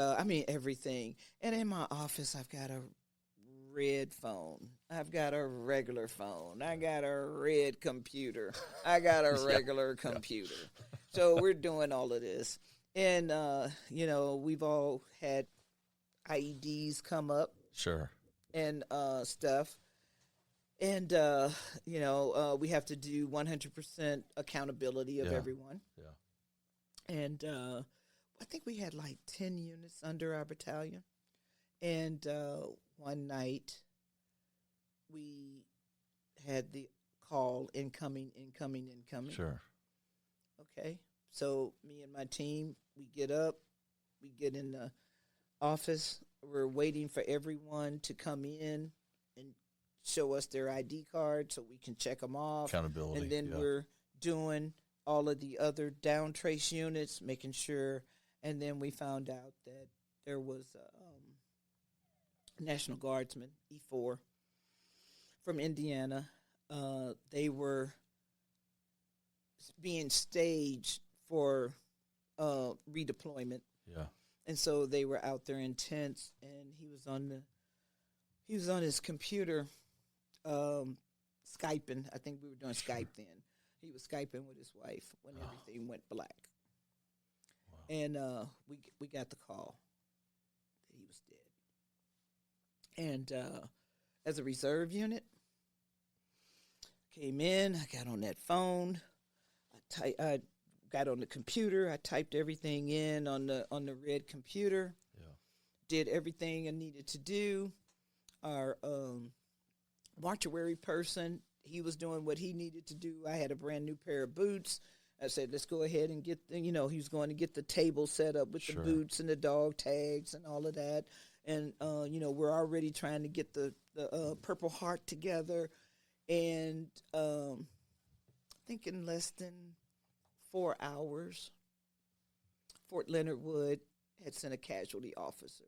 everything. And in my office, I've got a red phone. I've got a regular phone. I got a red computer. I got a regular computer. So we're doing all of this. And, we've all had IEDs come up. Sure. And stuff. And, we have to do 100% accountability of everyone. Yeah. And I think we had like 10 units under our battalion. And one night we had the call incoming. Sure. Okay. So me and my team, we get up, we get in the office. We're waiting for everyone to come in and show us their ID card so we can check them off. Accountability. And then we're doing all of the other down trace units, making sure. And then we found out that there was a National Guardsman, E4, from Indiana. They were being staged for redeployment. Yeah. And so they were out there in tents, and he was on his computer, Skyping. I think we were doing Skype then. He was Skyping with his wife when everything went black. Wow. And we got the call that he was dead. And as a reserve unit. Came in, I got on that phone, I got on the computer, I typed everything in on the red computer, did everything I needed to do. Our mortuary person, he was doing what he needed to do. I had a brand new pair of boots. I said, let's go ahead and get, he was going to get the table set up with the boots and the dog tags and all of that. And, we're already trying to get the Purple Heart together. And I think in less than 4 hours, Fort Leonard Wood had sent a casualty officer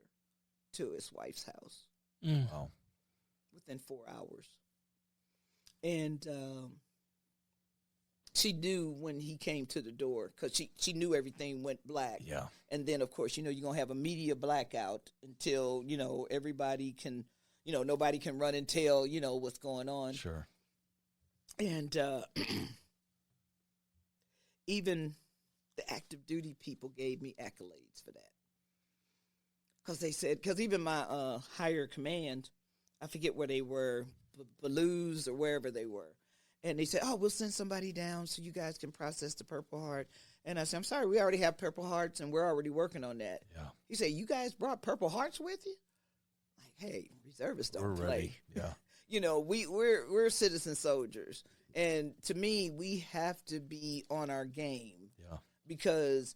to his wife's house. Wow. Within 4 hours. And she knew when he came to the door because she knew everything went black. Yeah. And then, of course, you're going to have a media blackout until, everybody can, nobody can run and tell, what's going on. Sure. And even the active duty people gave me accolades for that. Because they said, because even my higher command, I forget where they were, Blues or wherever they were. And they said, oh, we'll send somebody down so you guys can process the Purple Heart. And I said, I'm sorry, we already have Purple Hearts and we're already working on that. Yeah. He said, you guys brought Purple Hearts with you? Like, hey, reservists don't play. Yeah. We're citizen soldiers. And to me, we have to be on our game. Yeah. Because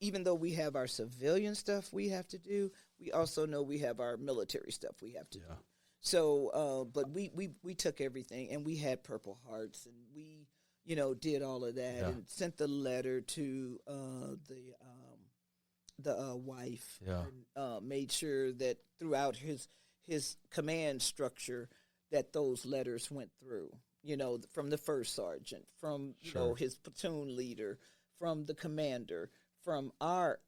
even though we have our civilian stuff we have to do, we also know we have our military stuff we have to do. So, but we took everything, and we had Purple Hearts, and we, did all of that, and sent the letter to the wife, and made sure that throughout his command structure that those letters went through. From the first sergeant, from his platoon leader, from the commander, from our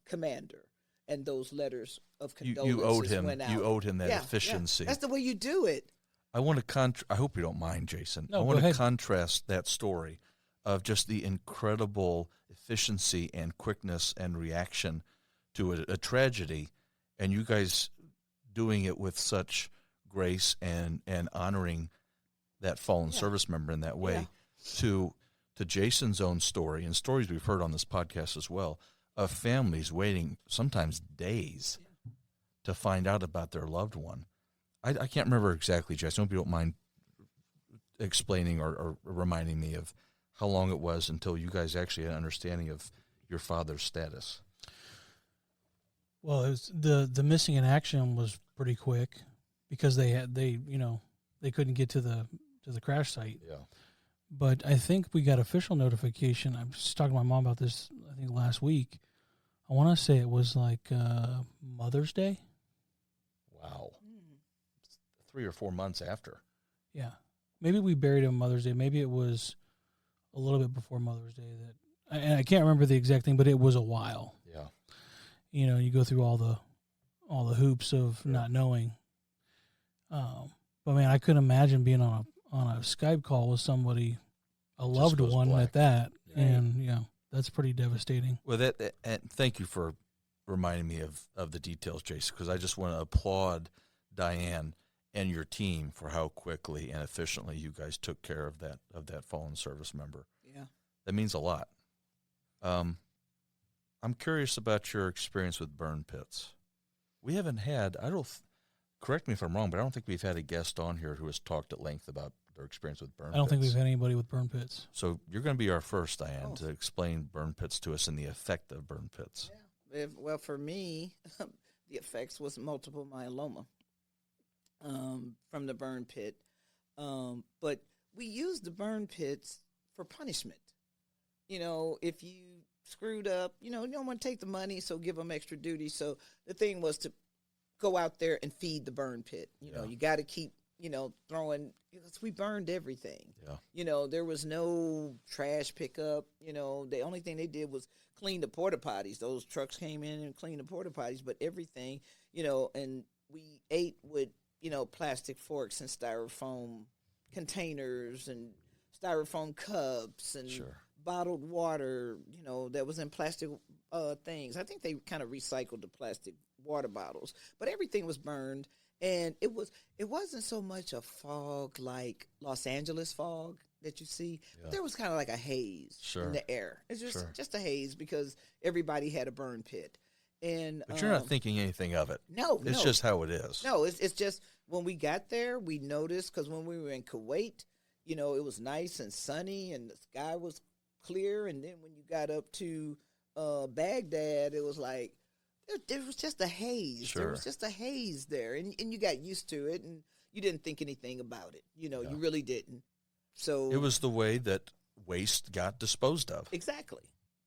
commander. And those letters of condolences went out. You owed him that efficiency. That's the way you do it. I want to I hope you don't mind, Jason. No, I want to contrast that story of just the incredible efficiency and quickness and reaction to a tragedy, and you guys doing it with such grace and honoring that fallen service member in that way, to Jason's own story and stories we've heard on this podcast as well, of families waiting sometimes days to find out about their loved one. I can't remember exactly, Jason. I hope you don't mind explaining or reminding me of how long it was until you guys actually had an understanding of your father's status. Well, it was the missing in action was pretty quick because they couldn't get to the crash site. Yeah. But I think we got official notification. I was talking to my mom about this, I think, last week. I want to say it was like Mother's Day. Wow. 3 or 4 months after. Yeah. Maybe we buried him Mother's Day. Maybe it was a little bit before Mother's Day. And I can't remember the exact thing, but it was a while. Yeah. You go through all the hoops of not knowing. But man, I couldn't imagine being on a Skype call with somebody, a loved one black. at that, Right. And that's pretty devastating. Well, and thank you for reminding me of the details, Jason, because I just want to applaud Diane and your team for how quickly and efficiently you guys took care of that fallen service member. Yeah, that means a lot. I'm curious about your experience with burn pits. We haven't had, correct me if I'm wrong, but I don't think we've had a guest on here who has talked at length about their experience with burn pits. I don't think we've had anybody with burn pits. So you're going to be our first, Diane, to explain burn pits to us and the effect of burn pits. Yeah. Well, for me, the effects was multiple myeloma from the burn pit. But we used the burn pits for punishment. If you screwed up, you don't want to take the money, so give them extra duty. So the thing was to go out there and feed the burn pit. You got to keep, throwing, because we burned everything. Yeah. There was no trash pickup. The only thing they did was clean the porta potties. Those trucks came in and cleaned the porta potties, but everything, and we ate with, plastic forks and styrofoam containers and styrofoam cups and bottled water, that was in plastic things. I think they kind of recycled the plastic water bottles, but everything was burned. And it wasn't so much a fog like Los Angeles fog that you see, but there was kind of like a haze in the air. It's just a haze because everybody had a burn pit. And but you're not thinking anything of it. No, it's just how it is. No, it's just when we got there, we noticed because when we were in Kuwait, you know, it was nice and sunny and the sky was clear. And then when you got up to Baghdad, it was like there was just a haze. Sure. There was just a haze there, and you got used to it, and you didn't think anything about it. You know, you really didn't. So it was the way that waste got disposed of. Exactly.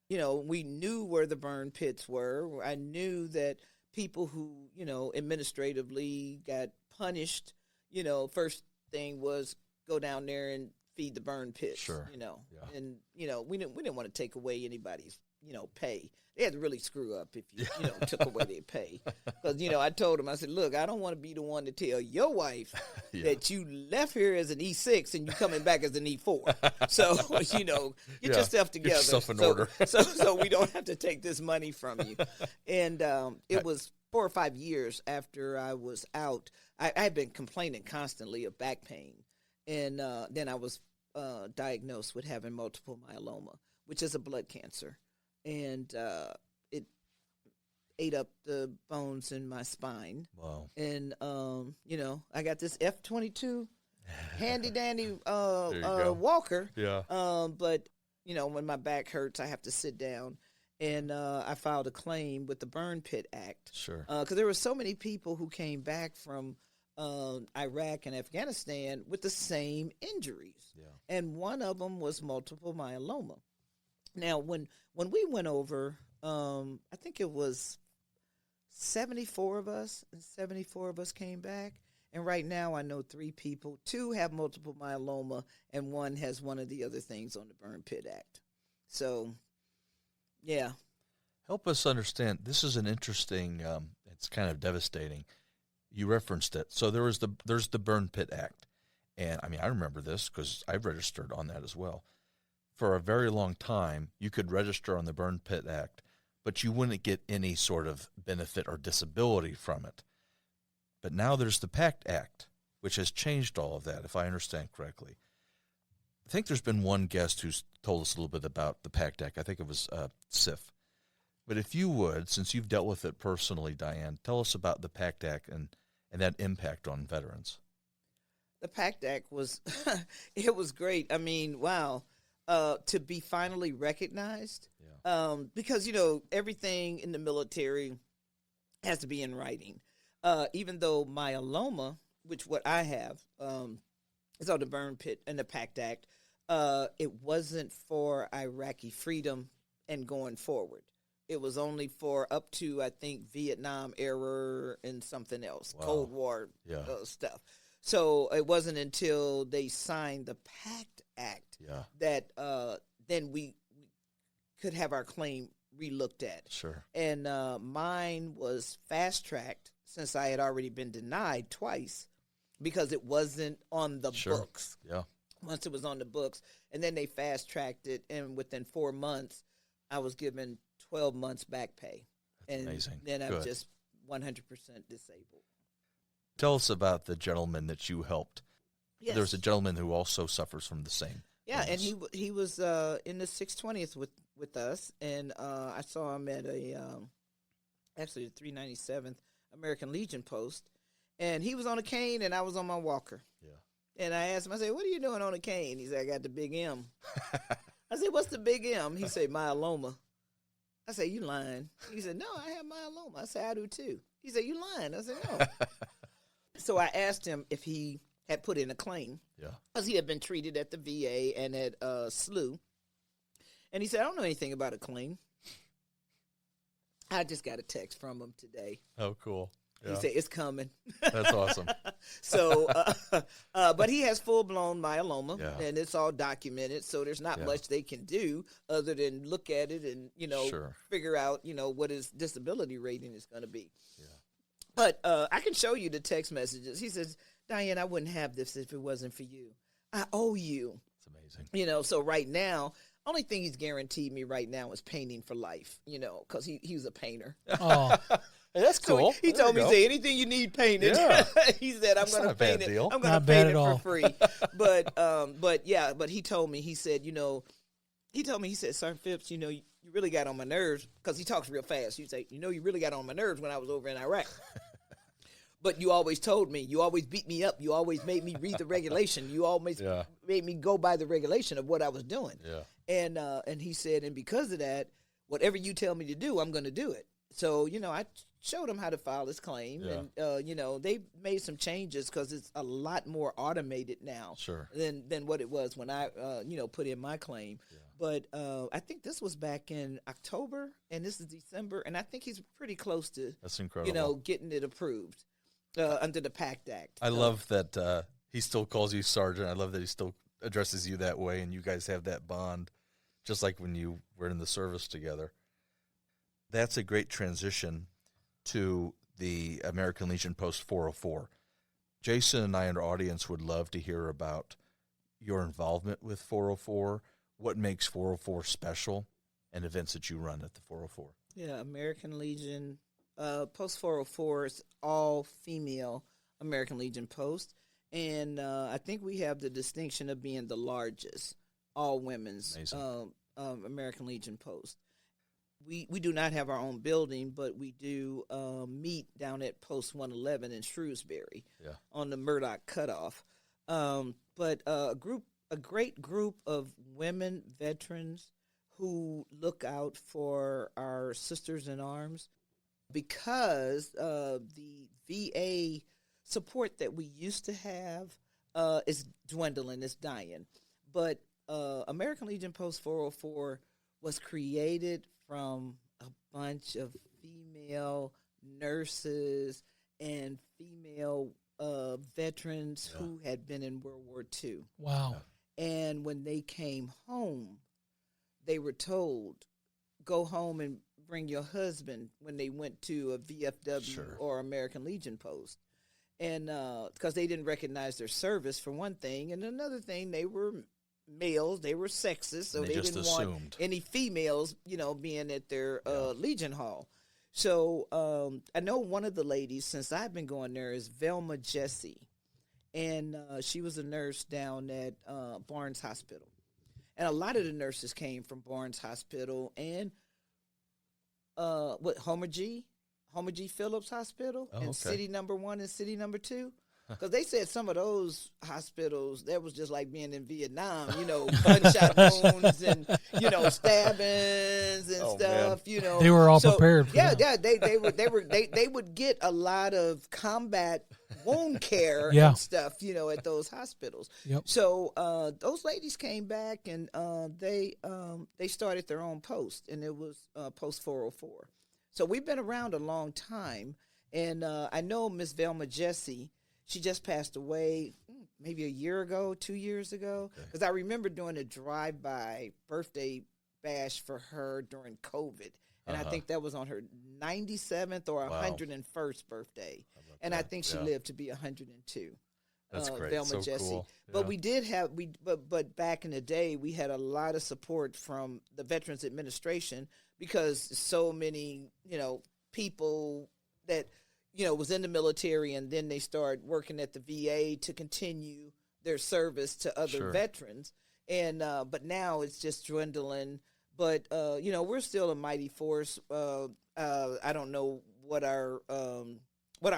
You know, we knew where the burn pits were. I knew that people who, you know, administratively got punished, you know, first thing was go down there and feed the burn pits. Sure. You know, and you know we didn't want to take away anybody's, you know, pay. They had to really screw up if you know took away their pay, because you know I told them, I said, look, I don't want to be the one to tell your wife that you left here as an E6 and you coming back as an E4. So you know, get yourself together, get yourself in order, so we don't have to take this money from you. And it was 4 or 5 years after I was out. I had been complaining constantly of back pain, and then I was diagnosed with having multiple myeloma, which is a blood cancer. And it ate up the bones in my spine. Wow. And, you know, I got this F-22 handy-dandy walker. Yeah. But, you know, when my back hurts, I have to sit down. And I filed a claim with the Burn Pit Act. Sure. Because there were so many people who came back from Iraq and Afghanistan with the same injuries. Yeah. And one of them was multiple myeloma. Now, when we went over, I think it was 74 of us, and 74 of us came back. And right now I know 3 people, 2 have multiple myeloma, and 1 has one of the other things on the Burn Pit Act. So, yeah. Help us understand. This is an interesting, it's kind of devastating. You referenced it. So there's the Burn Pit Act. And, I mean, I remember this because I registered on that as well. For a very long time, you could register on the Burn Pit Act, but you wouldn't get any sort of benefit or disability from it. But now there's the PACT Act, which has changed all of that, if I understand correctly. I think there's been one guest who's told us a little bit about the PACT Act. I think it was SIF. But if you would, since you've dealt with it personally, Diane, tell us about the PACT Act and that impact on veterans. The PACT Act was, it was great. I mean, wow. To be finally recognized, because, you know, everything in the military has to be in writing. Even though myeloma, which what I have, is on the Burn Pit and the PACT Act, it wasn't for Iraqi freedom and going forward. It was only for up to, I think, Vietnam era and something else, Cold War stuff. So it wasn't until they signed the PACT Act that then we could have our claim relooked at. Sure. And mine was fast-tracked since I had already been denied twice because it wasn't on the books. Yeah. Once it was on the books, and then they fast-tracked it, and within 4 months, I was given 12 months back pay. That's amazing. Then I'm just 100% disabled. Tell us about the gentleman that you helped. Yes. There's a gentleman who also suffers from the same. Yeah, illness. and he was in the 620th with us, and I saw him at actually the 397th American Legion post, and he was on a cane, and I was on my walker. Yeah. And I asked him, I said, what are you doing on a cane? He said, I got the big M. I said, what's the big M? He said, myeloma. I said, you lying. He said, no, I have myeloma. I said, I do too. He said, you lying. I said, no. So I asked him if he had put in a claim. Yeah. Because he had been treated at the VA and at SLU. And he said, I don't know anything about a claim. I just got a text from him today. Oh, cool. Yeah. He said, it's coming. That's awesome. So, but he has full-blown myeloma, and it's all documented, so there's not much they can do other than look at it and, you know, figure out, you know, what his disability rating is going to be. Yeah. But I can show you the text messages. He says, Diane, I wouldn't have this if it wasn't for you. I owe you. It's amazing. You know, so right now, Only thing he's guaranteed me right now is painting for life, because he was a painter. Oh, That's cool. So he told me, say, anything you need painted. Yeah. He said, I'm going to paint it. Deal. I'm going to Not bad paint at it all. for free. But he told me, he said, he said, Sir Phipps, you really got on my nerves, because he talks real fast. You say, you really got on my nerves when I was over in Iraq. But you always told me, you always beat me up. You always made me read the regulation. You always made me go by the regulation of what I was doing. Yeah. And he said, and because of that, whatever you tell me to do, I'm going to do it. So, I showed him how to file his claim. Yeah. And, they made some changes because it's a lot more automated now than what it was when I, put in my claim. Yeah. But I think this was back in October, and this is December, and I think he's pretty close to, that's incredible, getting it approved under the PACT Act. I love that he still calls you Sergeant. I love that he still addresses you that way, and you guys have that bond, just like when you were in the service together. That's a great transition to the American Legion Post 404. Jason and I in our audience would love to hear about your involvement with 404, what makes 404 special, and events that you run at the 404. Yeah, American Legion Post 404 is all female American Legion post, and I think we have the distinction of being the largest all women's American Legion post. We do not have our own building, but we do meet down at Post 111 in Shrewsbury on the Murdoch Cutoff. But a great group of women veterans who look out for our sisters in arms, because the VA support that we used to have is dwindling, it's dying. But American Legion Post 404 was created from a bunch of female nurses and female veterans who had been in World War II. Wow. And when they came home, they were told, go home and bring your husband, when they went to a VFW or American Legion post. And because they didn't recognize their service, for one thing. And another thing, they were males, they were sexist, so they didn't want any females, being at their Legion Hall. So I know one of the ladies, since I've been going there, is Velma Jesse. And she was a nurse down at Barnes Hospital. And a lot of the nurses came from Barnes Hospital and Homer G. Phillips Hospital and City Number 1 and City Number 2. Because they said some of those hospitals, that was just like being in Vietnam, gunshot wounds and, stabbings and stuff, man. They were all prepared for that. Yeah, they would get a lot of combat wound care and stuff, at those hospitals. Yep. So those ladies came back and they started their own post, and it was Post 404. So we've been around a long time, and I know Miss Velma Jesse. She just passed away maybe a year ago, 2 years ago, because I remember doing a drive-by birthday bash for her during COVID, and I think that was on her 97th or 101st birthday, and I think she lived to be 102. That's great. Velma So Jesse. cool. But we did have but back in the day we had a lot of support from the Veterans Administration, because so many people that was in the military, and then they start working at the VA to continue their service to other veterans. And but now it's just dwindling. But we're still a mighty force. I don't know what our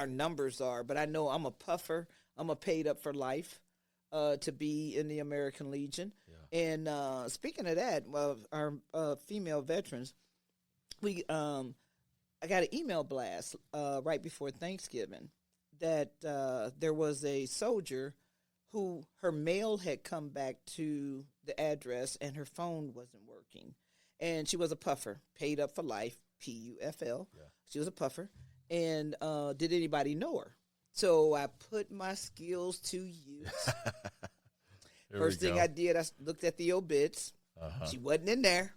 numbers are, but I know I'm a puffer. I'm a paid up for life to be in the American Legion. Yeah. And speaking of that, our female veterans, I got an email blast right before Thanksgiving that there was a soldier who her mail had come back to the address and her phone wasn't working. And she was a puffer, paid up for life, PUFL. Yeah. She was a puffer. And did anybody know her? So I put my skills to use. First thing I did, I looked at the obits. She wasn't in there.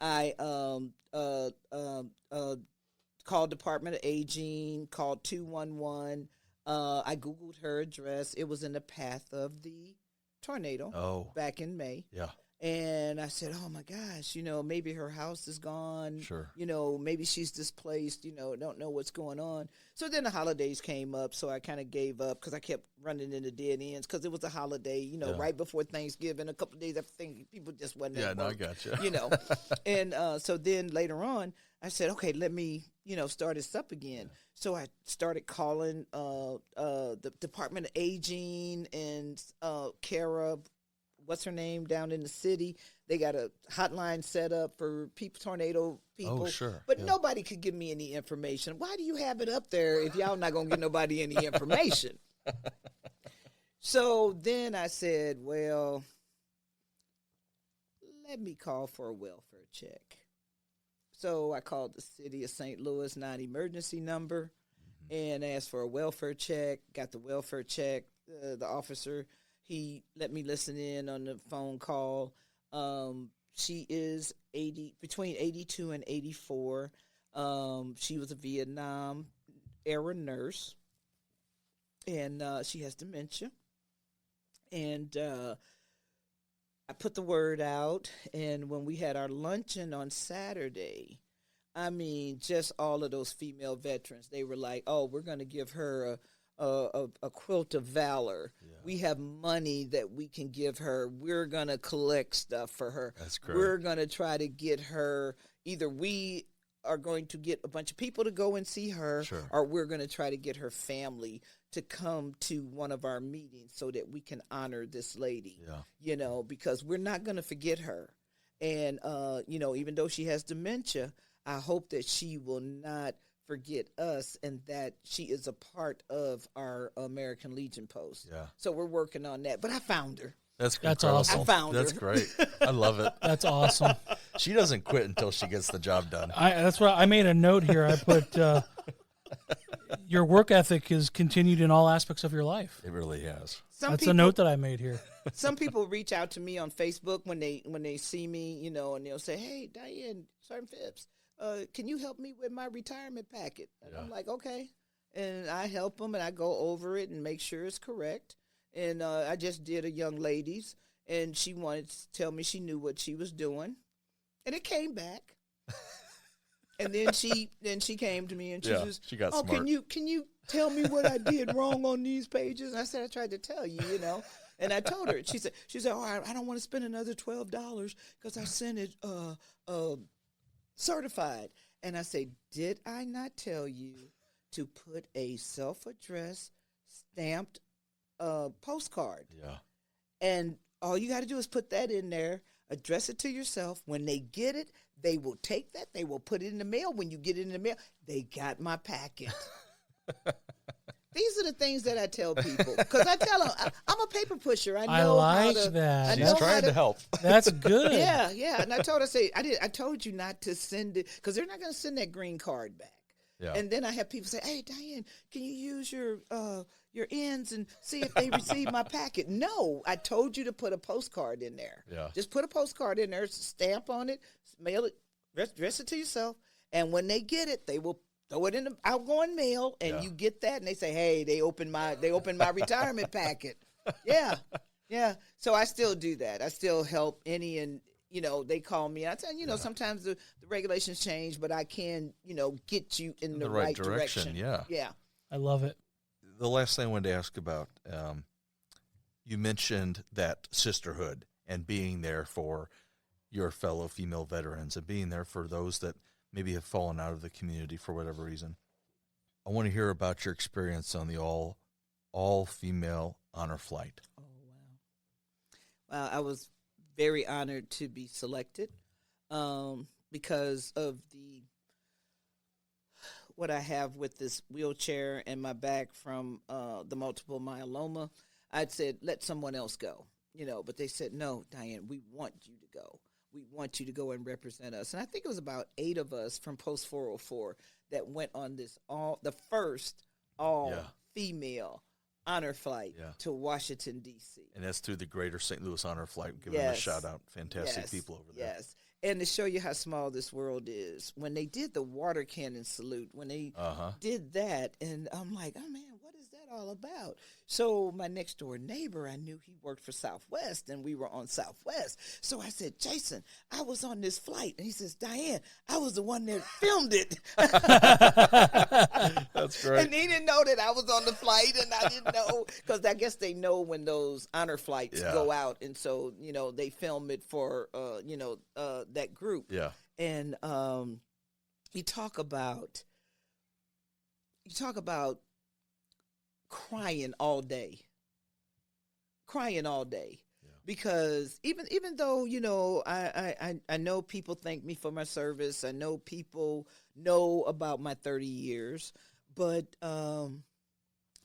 I called Department of Aging, called 211. I Googled her address. It was in the path of the tornado back in May. Yeah. And I said, oh, my gosh, maybe her house is gone. Sure. Maybe she's displaced, don't know what's going on. So then the holidays came up, so I kind of gave up because I kept running into dead ends because it was a holiday, right before Thanksgiving, a couple of days after Thanksgiving, people just wasn't at work, I got you. And so then later on, I said, okay, let me, start this up again. Yeah. So I started calling the Department of Aging and Kara, what's her name, down in the city. They got a hotline set up for tornado people. Oh, sure. But nobody could give me any information. Why do you have it up there if y'all not going to give nobody any information? So then I said, well, let me call for a welfare check. So I called the city of St. Louis non-emergency number and asked for a welfare check, got the welfare check. The officer, he let me listen in on the phone call. She is between 82 and 84. She was a Vietnam-era nurse, and she has dementia. And I put the word out, and when we had our luncheon on Saturday, I mean, just all of those female veterans, they were like, oh, we're going to give her a quilt of valor. Yeah. We have money that we can give her. We're going to collect stuff for her. That's great. We're going to try to get her, either we are going to get a bunch of people to go and see her, sure, or we're going to try to get her family to come to one of our meetings so that we can honor this lady, because we're not going to forget her. And, even though she has dementia, I hope that she will not forget us and that she is a part of our American Legion post. Yeah. So we're working on that. But I found her. That's awesome. I found her. That's great. I love it. That's awesome. She doesn't quit until she gets the job done. That's why I made a note here. I put your work ethic is continued in all aspects of your life. It really has. That's a note that I made here. Some people reach out to me on Facebook when they see me, and they'll say, "Hey, Diane, Sergeant Phipps, can you help me with my retirement packet?" And I'm like, "Okay," and I help them and I go over it and make sure it's correct. And I just did a young lady's, and she wanted to tell me she knew what she was doing, and it came back. And then she came to me and she got smart. Can you tell me what I did wrong on these pages? And I said, I tried to tell you, And I told her. She said, oh, I don't want to spend another $12 because I sent it certified. And I say, did I not tell you to put a self-addressed stamped postcard? Yeah. And all you got to do is put that in there, address it to yourself. When they get it, they will take that. They will put it in the mail. When you get it in the mail, they got my packet. These are the things that I tell people because I tell them I'm a paper pusher. I like that. She's trying to help. That's good. Yeah. And I told her, I told you not to send it because they're not going to send that green card back. Yeah. And then I have people say, "Hey, Diane, can you use your ends and see if they receive my packet?" No, I told you to put a postcard in there. Yeah. Just put a postcard in there, stamp on it, mail it, address it to yourself, and when they get it, they will throw it in the outgoing mail, and you get that, and they say, "Hey, they opened my retirement packet." Yeah. So I still do that. I still help any and. They call me. I tell sometimes the regulations change, but I can, get you in the right direction. Yeah. I love it. The last thing I wanted to ask about, you mentioned that sisterhood and being there for your fellow female veterans and being there for those that maybe have fallen out of the community for whatever reason. I want to hear about your experience on the all-female honor flight. Oh, wow. Well, I was very honored to be selected because of what I have with this wheelchair and my back from the multiple myeloma. I'd said, let someone else go, but they said, no, Diane, we want you to go. We want you to go and represent us. And I think it was about 8 of us from Post 404 that went on the first all-female honor flight to Washington, D.C. And that's through the Greater St. Louis Honor Flight. Give them a shout-out. Fantastic people over there. Yes. And to show you how small this world is, when they did the water cannon salute, when they did that, and I'm like, oh, man, what is that that all about? So my next door neighbor, I knew he worked for Southwest, and we were on Southwest. So I said, Jason, I was on this flight. And he says, Diane, I was the one that filmed it. That's great. And he didn't know that I was on the flight, and I didn't know, because I guess they know when those honor flights go out. And so, they film it for, that group. Yeah. And you talk about crying all day, because even though I know people thank me for my service, I know people know about my 30 years, but to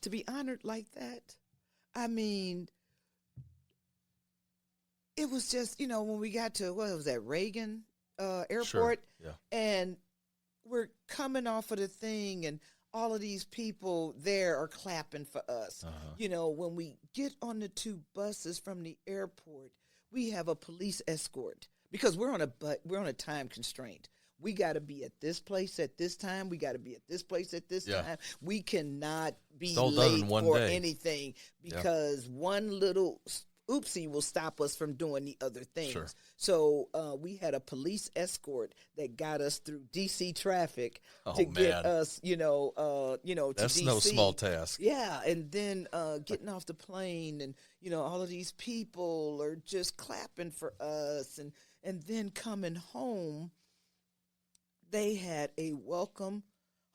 be honored like that, I mean, it was just, when we got to, what was that, Reagan Airport, Sure. Yeah. and we're coming off of the thing, and all of these people there are clapping for us. Uh-huh. When we get on the two buses from the airport, we have a police escort because we're on a time constraint. We got to be at this place at this time. We got to be at this place at this time. We cannot be late for anything because one little oopsie will stop us from doing the other things. Sure. So we had a police escort that got us through DC traffic to get us, to That's DC. no small task. Yeah, and then getting off the plane, and all of these people are just clapping for us, and then coming home, they had a welcome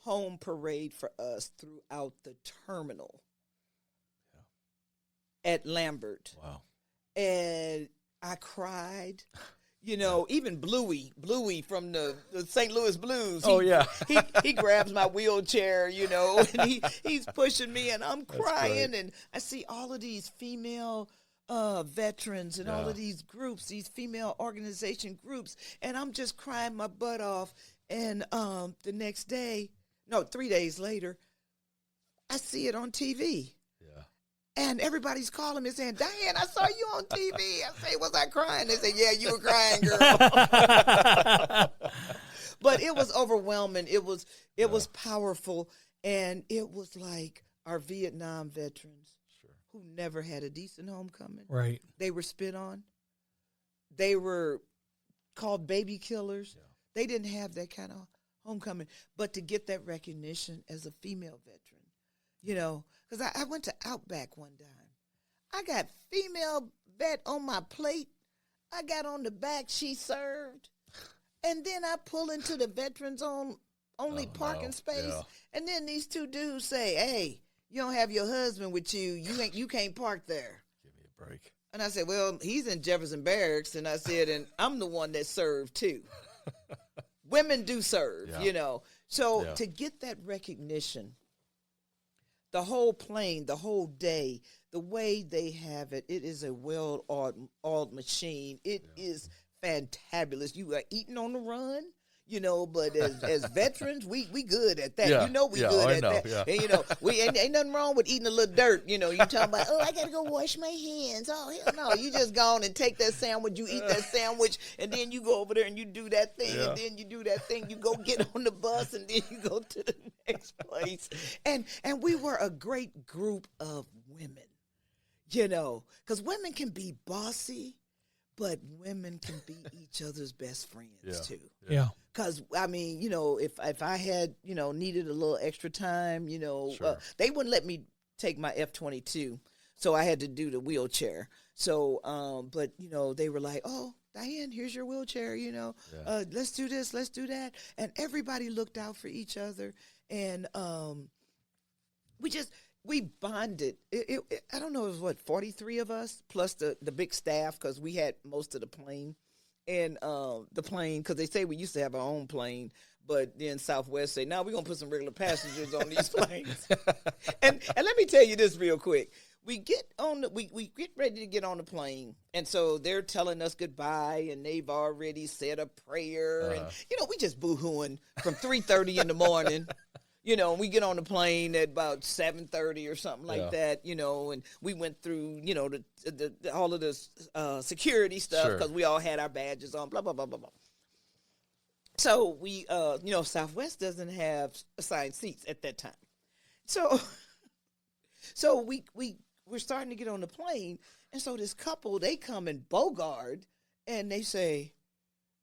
home parade for us throughout the terminal at Lambert. Wow. And I cried. Even Bluey from the St. Louis Blues. He grabs my wheelchair, and he's pushing me, and I'm crying, and I see all of these female veterans and all of these groups, these female organization groups, and I'm just crying my butt off. And the next day, 3 days later, I see it on TV. And everybody's calling me saying, Diane, I saw you on TV. I say, was I crying? They say, yeah, you were crying, girl. But it was overwhelming. It was powerful. And it was like our Vietnam veterans who never had a decent homecoming. Right. They were spit on. They were called baby killers. Yeah. They didn't have that kind of homecoming. But to get that recognition as a female veteran, because I went to Outback one time. I got female vet on my plate. I got on the back, she served. And then I pull into the veterans only parking space. Yeah. And then these two dudes say, hey, you don't have your husband with you. You can't park there. Give me a break. And I said, well, he's in Jefferson Barracks. And I said, and I'm the one that served too. Women do serve, So to get that recognition, the whole plane, the whole day, the way they have it, it is a well-oiled machine. It is fantabulous. You are eating on the run, but as veterans, we good at that. Yeah. We good at that. Yeah. And, we ain't nothing wrong with eating a little dirt. You talking about, I got to go wash my hands. Oh, hell no. You just go on and take that sandwich. You eat that sandwich, and then you go over there and you do that thing, and then you do that thing. You go get on the bus, and then you go to the next place. And we were a great group of women, because women can be bossy, but women can be each other's best friends too. Yeah. Because, I mean, if I had, needed a little extra time, they wouldn't let me take my F-22. So I had to do the wheelchair. So, but, they were like, oh, Diane, here's your wheelchair, let's do this, let's do that. And everybody looked out for each other. And we bonded. I don't know, it was 43 of us, plus the big staff, because we had most of the plane. And the plane, because they say we used to have our own plane, but then Southwest say, no, we're going to put some regular passengers on these planes. And let me tell you this real quick. We get ready to get on the plane, and so they're telling us goodbye, and they've already said a prayer, and we just boo-hooing from 3:30 in the morning. We get on the plane at about 7:30 or something like that, and we went through, all of the security stuff because we all had our badges on, blah, blah, blah, blah, blah. So we, Southwest doesn't have assigned seats at that time. So So we're starting to get on the plane, and so this couple, they come in Bogard, and they say,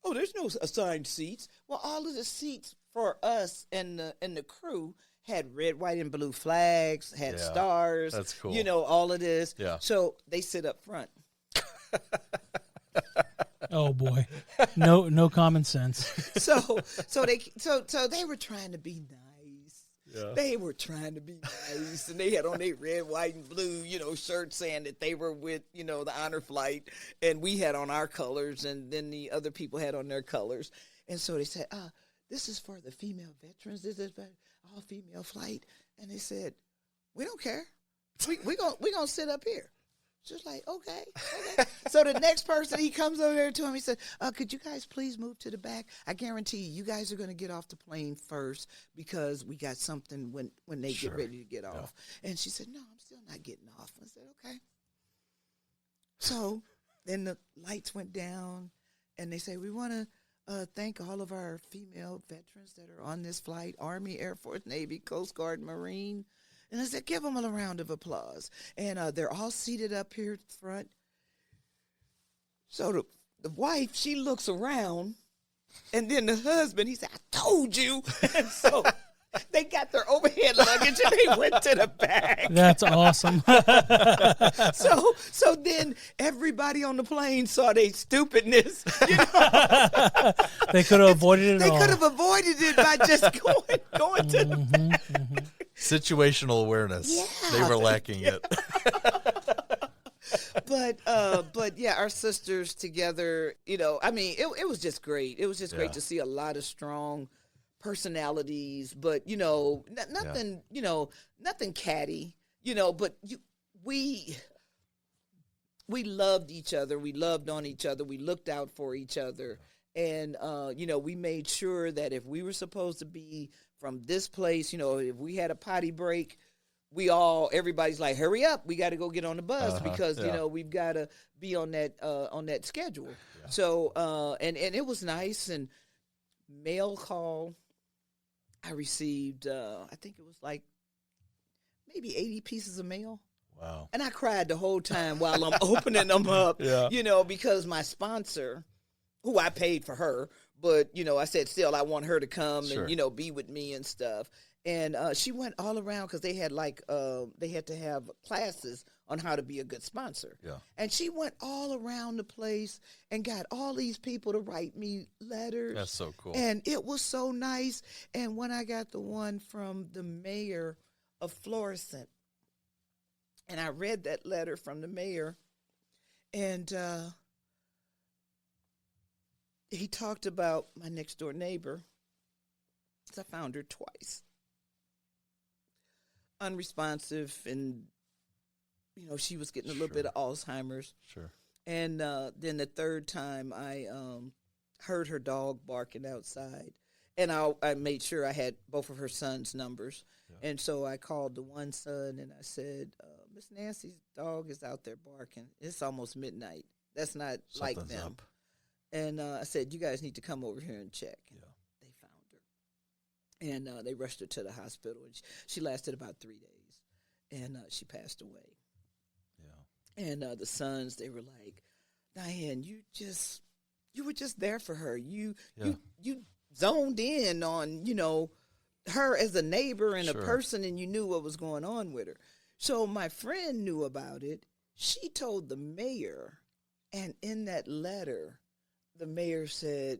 "Oh, there's no assigned seats." Well, all of the seats for us and the crew had red, white, and blue flags, had stars. That's cool. You know, all of this. Yeah. So they sit up front. Oh boy, no common sense. So they were trying to be nice. Yeah. They were trying to be nice, and they had on their red, white, and blue, shirts saying that they were with, the honor flight, and we had on our colors, and then the other people had on their colors. And so they said, this is for the female veterans. This is for all-female flight. And they said, we don't care. We gonna sit up here. Just like, okay. So the next person, he comes over there to him. He said, could you guys please move to the back? I guarantee you guys are going to get off the plane first because we got something when they get ready to get off. And she said, no, I'm still not getting off. I said, okay. So then the lights went down, and they say, we want to thank all of our female veterans that are on this flight, Army, Air Force, Navy, Coast Guard, Marine. And I said, give them a round of applause. And they're all seated up here front. So the wife, she looks around. And then the husband, he said, I told you. And so they got their overhead luggage and they went to the back. That's awesome. So then everybody on the plane saw their stupidness. They could have avoided it all. They could have avoided it by just going to the back. Situational awareness. Yeah. They were lacking it. But yeah, our sisters together, I mean, it was just great. It was just great to see a lot of strong personalities, but nothing, nothing catty, but we loved each other. We loved on each other. We looked out for each other. And, we made sure that if we were supposed to be from this place, if we had a potty break, everybody's like, hurry up, we got to go get on the bus because, we've got to be on that schedule. Yeah. So, and it was nice. And mail call, I received, I think it was like maybe 80 pieces of mail. Wow. And I cried the whole time while I'm opening them up, because my sponsor, who I paid for her, but, I said, still, I want her to come and, be with me and stuff. And she went all around because they had they had to have classes on how to be a good sponsor. Yeah. And she went all around the place and got all these people to write me letters. That's so cool. And it was so nice. And when I got the one from the mayor of Florissant, and I read that letter from the mayor, and he talked about my next door neighbor. I found her twice. Unresponsive, and she was getting a little bit of Alzheimer's. Sure. And then the third time, I heard her dog barking outside, and I made sure I had both of her sons' numbers, and so I called the one son and I said, "Miss Nancy's dog is out there barking. It's almost midnight. That's not like them." Up. And I said, "You guys need to come over here and check." Yeah. And they rushed her to the hospital. And she lasted about 3 days, and she passed away. Yeah. And the sons, they were like, "Diane, you were just there for her. You zoned in on her as a neighbor and a person, and you knew what was going on with her." So my friend knew about it. She told the mayor, and in that letter, the mayor said,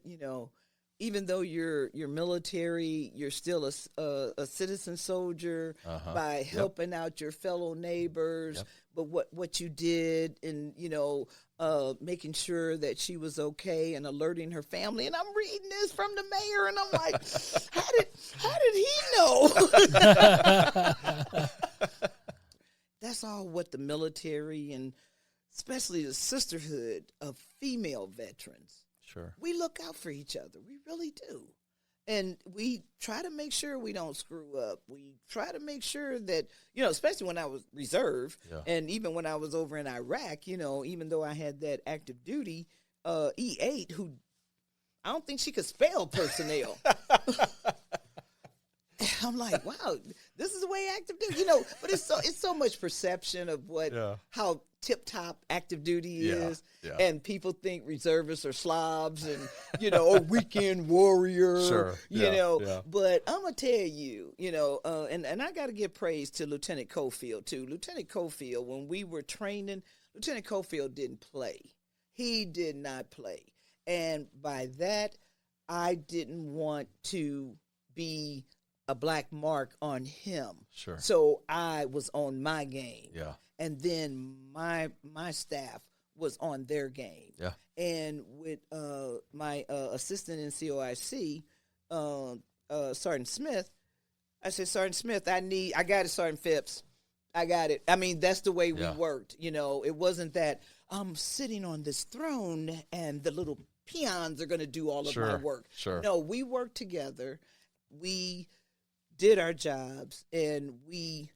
even though you're military, you're still a citizen soldier by helping out your fellow neighbors. Yep. But what you did in making sure that she was okay and alerting her family. And I'm reading this from the mayor, and I'm like, how did he know? That's all what the military and especially the sisterhood of female veterans. Sure. We look out for each other. We really do. And we try to make sure we don't screw up. We try to make sure that, especially when I was reserve and even when I was over in Iraq, even though I had that active duty, E8, who I don't think she could spell personnel. I'm like, wow, this is the way active duty, but it's so much perception of how tip top active duty is. Yeah. And people think reservists are slobs and, a weekend warrior, Sure. Yeah. But I'm going to tell you, and I got to give praise to Lieutenant Cofield too. Lieutenant Cofield, when we were training, Lieutenant Cofield didn't play. He did not play. And by that, I didn't want to be a black mark on him. Sure. So I was on my game. Yeah. And then my staff was on their game. Yeah. And with my assistant in COIC, Sergeant Smith, I said, Sergeant Smith, I got it, Sergeant Phipps. I got it. I mean, that's the way we worked. It wasn't that I'm sitting on this throne and the little peons are going to do all of my work. Sure. No, we worked together. We did our jobs, and we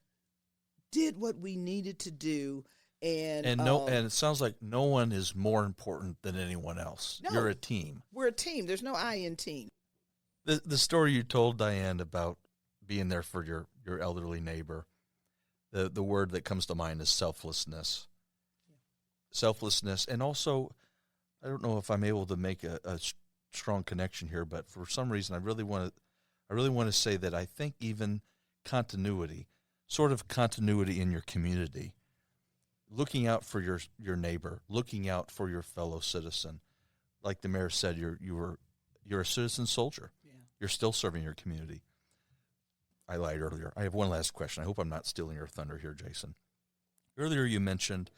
did what we needed to do. And it sounds like no one is more important than anyone else. No, you're a team. We're a team. There's no I in team. The story you told, Diane, about being there for your elderly neighbor, the word that comes to mind is selflessness. Yeah. Selflessness, and also, I don't know if I'm able to make a strong connection here, but for some reason, I really want to say that I think even continuity, sort of continuity in your community, looking out for your neighbor, looking out for your fellow citizen, like the mayor said, you're a citizen soldier. Yeah. You're still serving your community. I lied earlier. I have one last question. I hope I'm not stealing your thunder here, Jason. Earlier you mentioned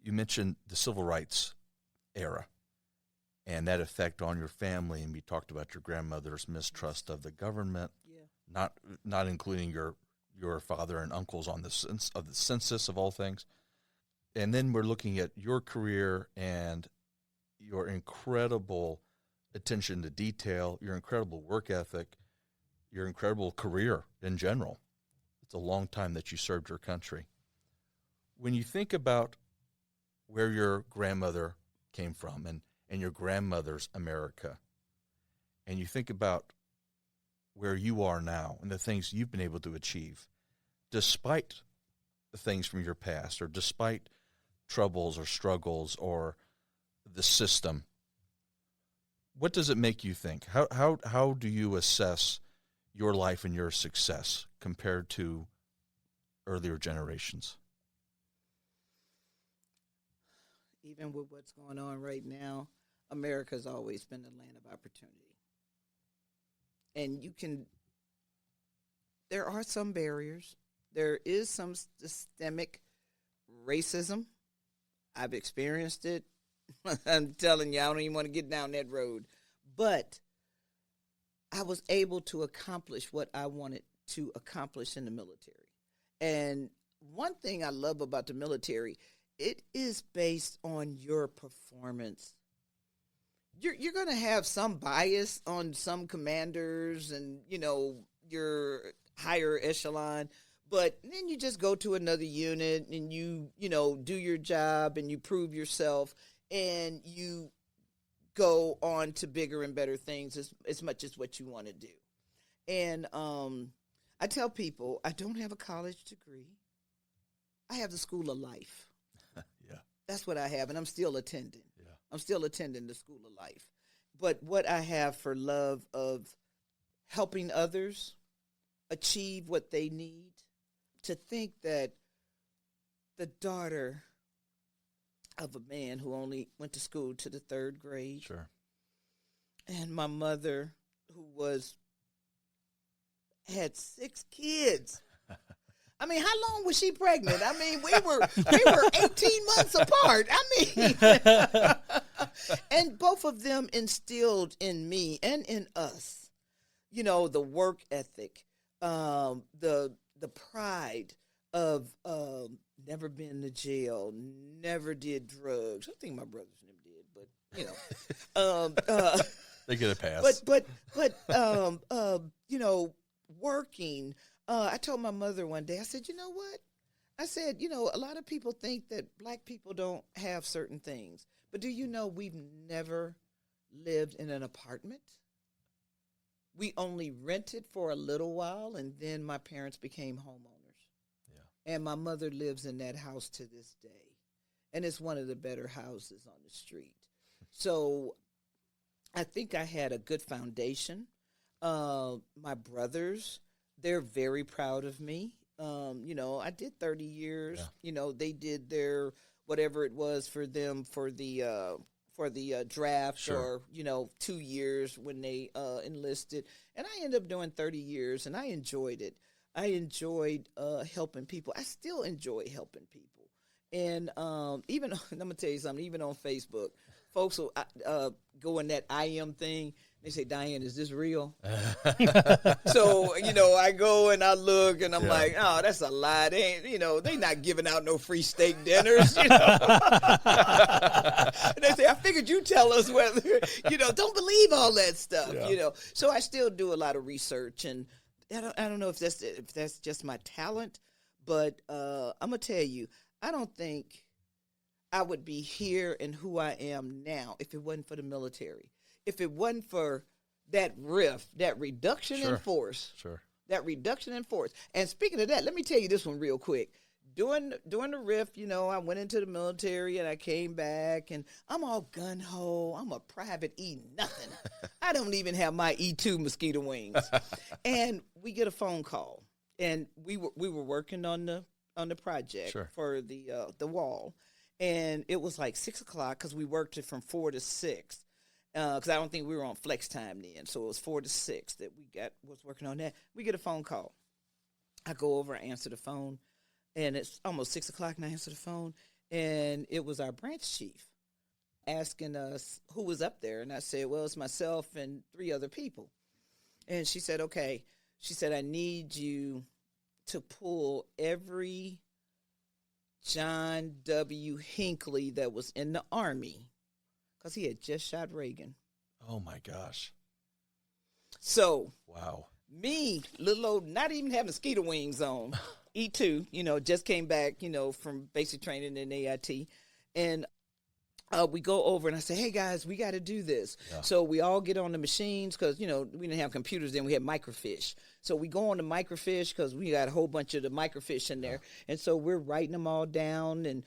the civil rights era and that effect on your family, and we talked about your grandmother's mistrust of the government, not including your father and uncles on the census of all things. And then we're looking at your career and your incredible attention to detail, your incredible work ethic, your incredible career in general. It's a long time that you served your country. When you think about where your grandmother came from and your grandmother's America, and you think about where you are now and the things you've been able to achieve, despite the things from your past or despite troubles or struggles or the system, what does it make you think? How do you assess your life and your success compared to earlier generations? Even with what's going on right now, America's always been the land of opportunity. And there are some barriers. There is some systemic racism. I've experienced it. I'm telling you, I don't even want to get down that road. But I was able to accomplish what I wanted to accomplish in the military. And one thing I love about the military, it is based on your performance. You're going to have some bias on some commanders and, your higher echelon, but then you just go to another unit and you do your job and you prove yourself and you go on to bigger and better things as much as what you want to do. And I tell people, I don't have a college degree. I have the school of life. Yeah. That's what I have, and I'm still attending. Yeah. I'm still attending the school of life. But what I have for love of helping others achieve what they need, to think that the daughter of a man who only went to school to the 3rd grade. Sure. And my mother, who had 6 kids. I mean, how long was she pregnant? I mean, we were 18 months apart. I mean, and both of them instilled in me and in us, the work ethic, the pride of never been to jail, never did drugs. I think my brothers never did, but they get a pass. But working. I told my mother one day, I said, you know what? I said, a lot of people think that black people don't have certain things, but do you know we've never lived in an apartment? we only rented for a little while, and then my parents became homeowners. Yeah. And my mother lives in that house to this day, and it's one of the better houses on the street. So I think I had a good foundation. My brothers, they're very proud of me. I did 30 years. Yeah. They did their whatever it was for them for the draft, sure. Or 2 years when they enlisted, and I ended up doing 30 years, and I enjoyed it. I enjoyed helping people. I still enjoy helping people, and even I'm gonna tell you something. Even on Facebook, folks will go in that I am thing. They say, Diane, is this real? So, I go and I look and I'm like, oh, that's a lie. They ain't, they not giving out no free steak dinners, And they say, I figured you'd tell us whether, don't believe all that stuff, So I still do a lot of research, and I don't know if that's just my talent, but I'm going to tell you, I don't think I would be here and who I am now if it wasn't for the military. If it wasn't for that RIF, that reduction in force. Sure. That reduction in force. And speaking of that, let me tell you this one real quick. During the RIF, I went into the military and I came back and I'm all gung-ho. I'm a private nothing. I don't even have my E2 mosquito wings. And we get a phone call. And we were working on the project for the wall. And it was like 6 o'clock because we worked it from 4 to 6. Because I don't think we were on flex time then. So it was 4 to 6 that was working on that. We get a phone call. I go over, I answer the phone, and it's almost 6 o'clock, and I answer the phone, and it was our branch chief asking us who was up there. And I said, well, it's myself and 3 other people. And she said, okay. She said, I need you to pull every John W. Hinckley that was in the Army, because he had just shot Reagan. Oh, my gosh. So, wow. Me, little old, not even having mosquito wings on, E2, just came back, from basic training in AIT. And we go over and I say, hey, guys, we got to do this. Yeah. So we all get on the machines because, we didn't have computers then. We had microfiche. So we go on the microfiche because we got a whole bunch of the microfiche in there. Yeah. And so we're writing them all down. And,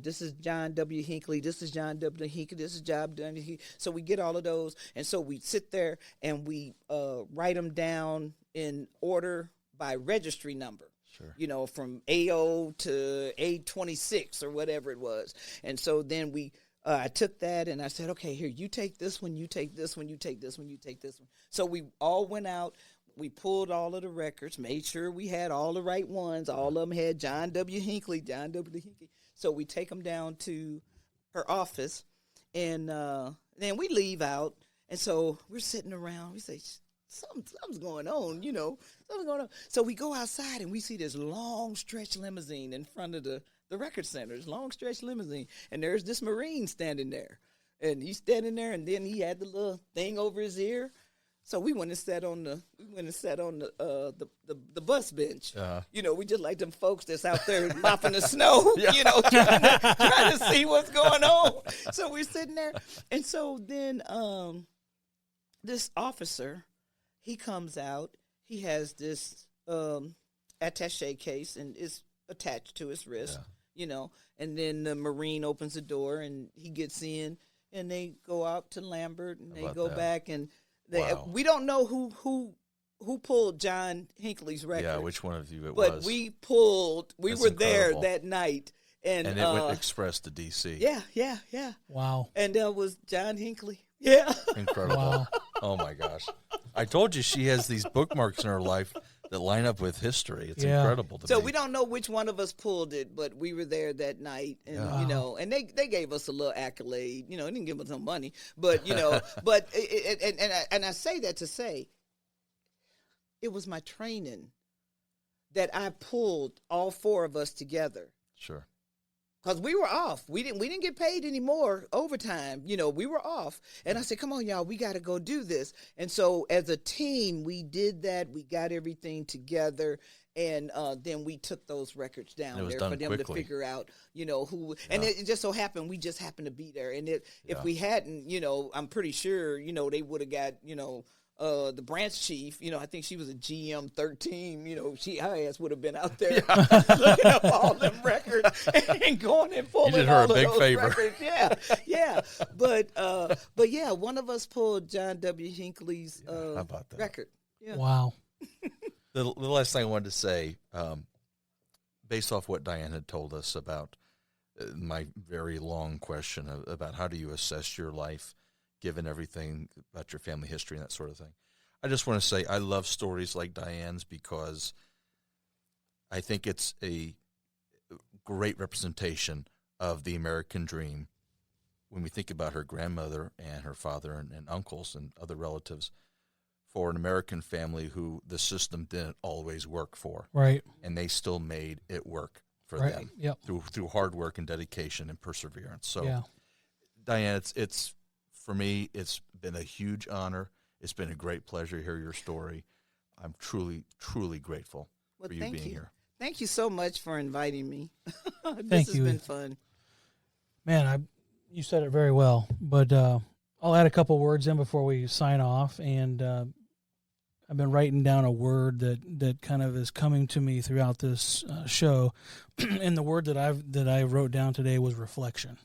this is John W. Hinckley. This is John W. Hinckley. This is John W. Hinckley. So we get all of those. And so we sit there and we write them down in order by registry number. Sure. From AO to A26 or whatever it was. And so then I took that and I said, okay, here, you take this one, you take this one, you take this one, you take this one. So we all went out. We pulled all of the records, made sure we had all the right ones. All of them had John W. Hinckley. So we take them down to her office, and then we leave out. And so we're sitting around. We say, something's going on, something's going on. So we go outside, and we see this long stretch limousine in front of the record center, this long stretch limousine, and there's this Marine standing there, and he's standing there, and then he had the little thing over his ear. So we went and sat on the bus bench. We just like them folks that's out there mopping the snow, trying to see what's going on. So we're sitting there, and so then this officer, he comes out. He has this attaché case, and it's attached to his wrist. Yeah. And then the Marine opens the door and he gets in, and they go out to Lambert and they go back, and we don't know who pulled John Hinckley's record. Yeah, which one of you it was. was. But we were there that night. And it went express to D.C. Yeah. Wow. And that was John Hinckley. Yeah. Incredible. Wow. Oh, my gosh. I told you she has these bookmarks in her life that line up with history. It's incredible to me. So we don't know which one of us pulled it, but we were there that night, and and they gave us a little accolade. They didn't give us no money, but but and I say that to say it was my training that I pulled all 4 of us together. Sure. Because we were off. We didn't get paid anymore overtime. We were off. And I said, come on, y'all, we got to go do this. And so as a team, we did that. We got everything together. And then we took those records down there for them quickly to figure out, who. And it just so happened, we just happened to be there. And if we hadn't, I'm pretty sure, they would have got, the branch chief, I think she was a GM 13, her ass would have been out there looking up all them records and going and pulling. You did her all a big of those favor. Records. Yeah. But yeah, one of us pulled John W. Hinckley's How about that? record. Yeah. Wow. The last thing I wanted to say, based off what Diane had told us about my very long question about how do you assess your life, given everything about your family history and that sort of thing. I just want to say I love stories like Diane's because I think it's a great representation of the American dream when we think about her grandmother and her father and uncles and other relatives for an American family who the system didn't always work for. Right. And they still made it work for Right. them Yep. through hard work and dedication and perseverance. So, Yeah. Diane, it's for me, it's been a huge honor. It's been a great pleasure to hear your story. I'm truly, truly grateful for you being here. Thank you so much for inviting me. This Thank has you. been fun. Man, you said it very well, but I'll add a couple words in before we sign off. And I've been writing down a word that kind of is coming to me throughout this show, and the word that I wrote down today was reflection.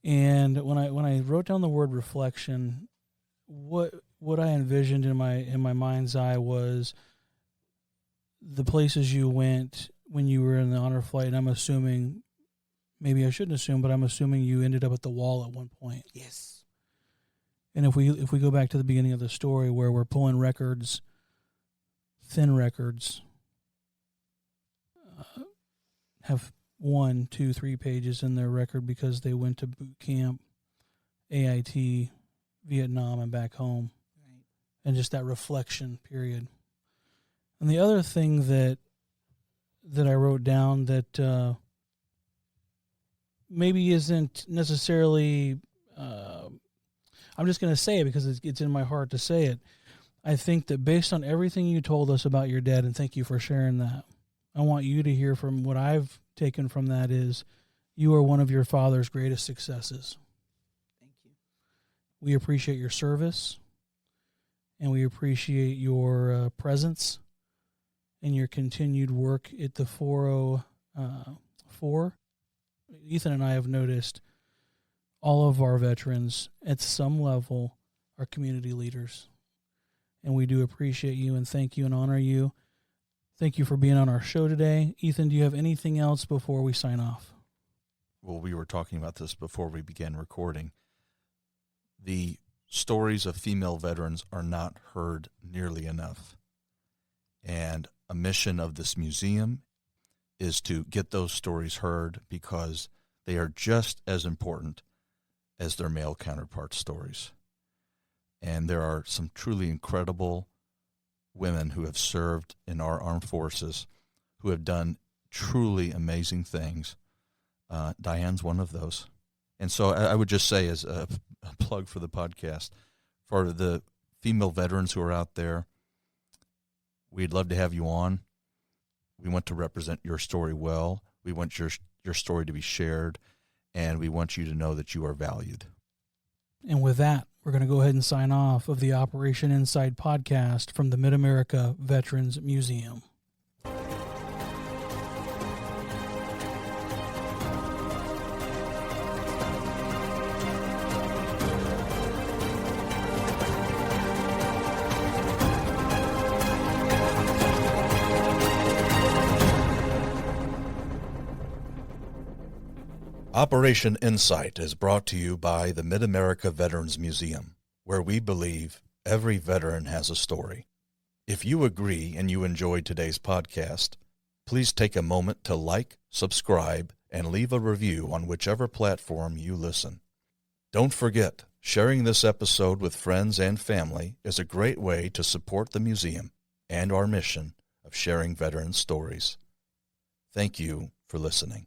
And when I wrote down the word reflection, what I envisioned in my mind's eye was the places you went when you were in the honor flight. And I'm assuming, maybe I shouldn't assume, but I'm assuming you ended up at the wall at one point. Yes. And if we go back to the beginning of the story where we're pulling records, thin records, have 1, 2, 3 pages in their record because they went to boot camp, AIT, Vietnam, and back home. Right. And just that reflection period. And the other thing that I wrote down that maybe isn't necessarily, I'm just going to say it because it's in my heart to say it. I think that based on everything you told us about your dad, and thank you for sharing that, I want you to hear from what I've taken from that is you are one of your father's greatest successes. Thank you. We appreciate your service, and we appreciate your presence and your continued work at the 404. Ethan and I have noticed all of our veterans at some level are community leaders. And we do appreciate you and thank you and honor you. Thank you for being on our show today. Ethan, do you have anything else before we sign off? Well, we were talking about this before we began recording. The stories of female veterans are not heard nearly enough. And a mission of this museum is to get those stories heard because they are just as important as their male counterpart stories. And there are some truly incredible women who have served in our armed forces who have done truly amazing things. Diane's one of those. And so I would just say as a plug for the podcast, for the female veterans who are out there, we'd love to have you on. We want to represent your story well. We want your story to be shared, and we want you to know that you are valued. And with that, we're going to go ahead and sign off of the Operation Inside podcast from the Mid-America Veterans Museum. Operation Insight is brought to you by the Mid-America Veterans Museum, where we believe every veteran has a story. If you agree and you enjoyed today's podcast, please take a moment to like, subscribe, and leave a review on whichever platform you listen. Don't forget, sharing this episode with friends and family is a great way to support the museum and our mission of sharing veteran stories. Thank you for listening.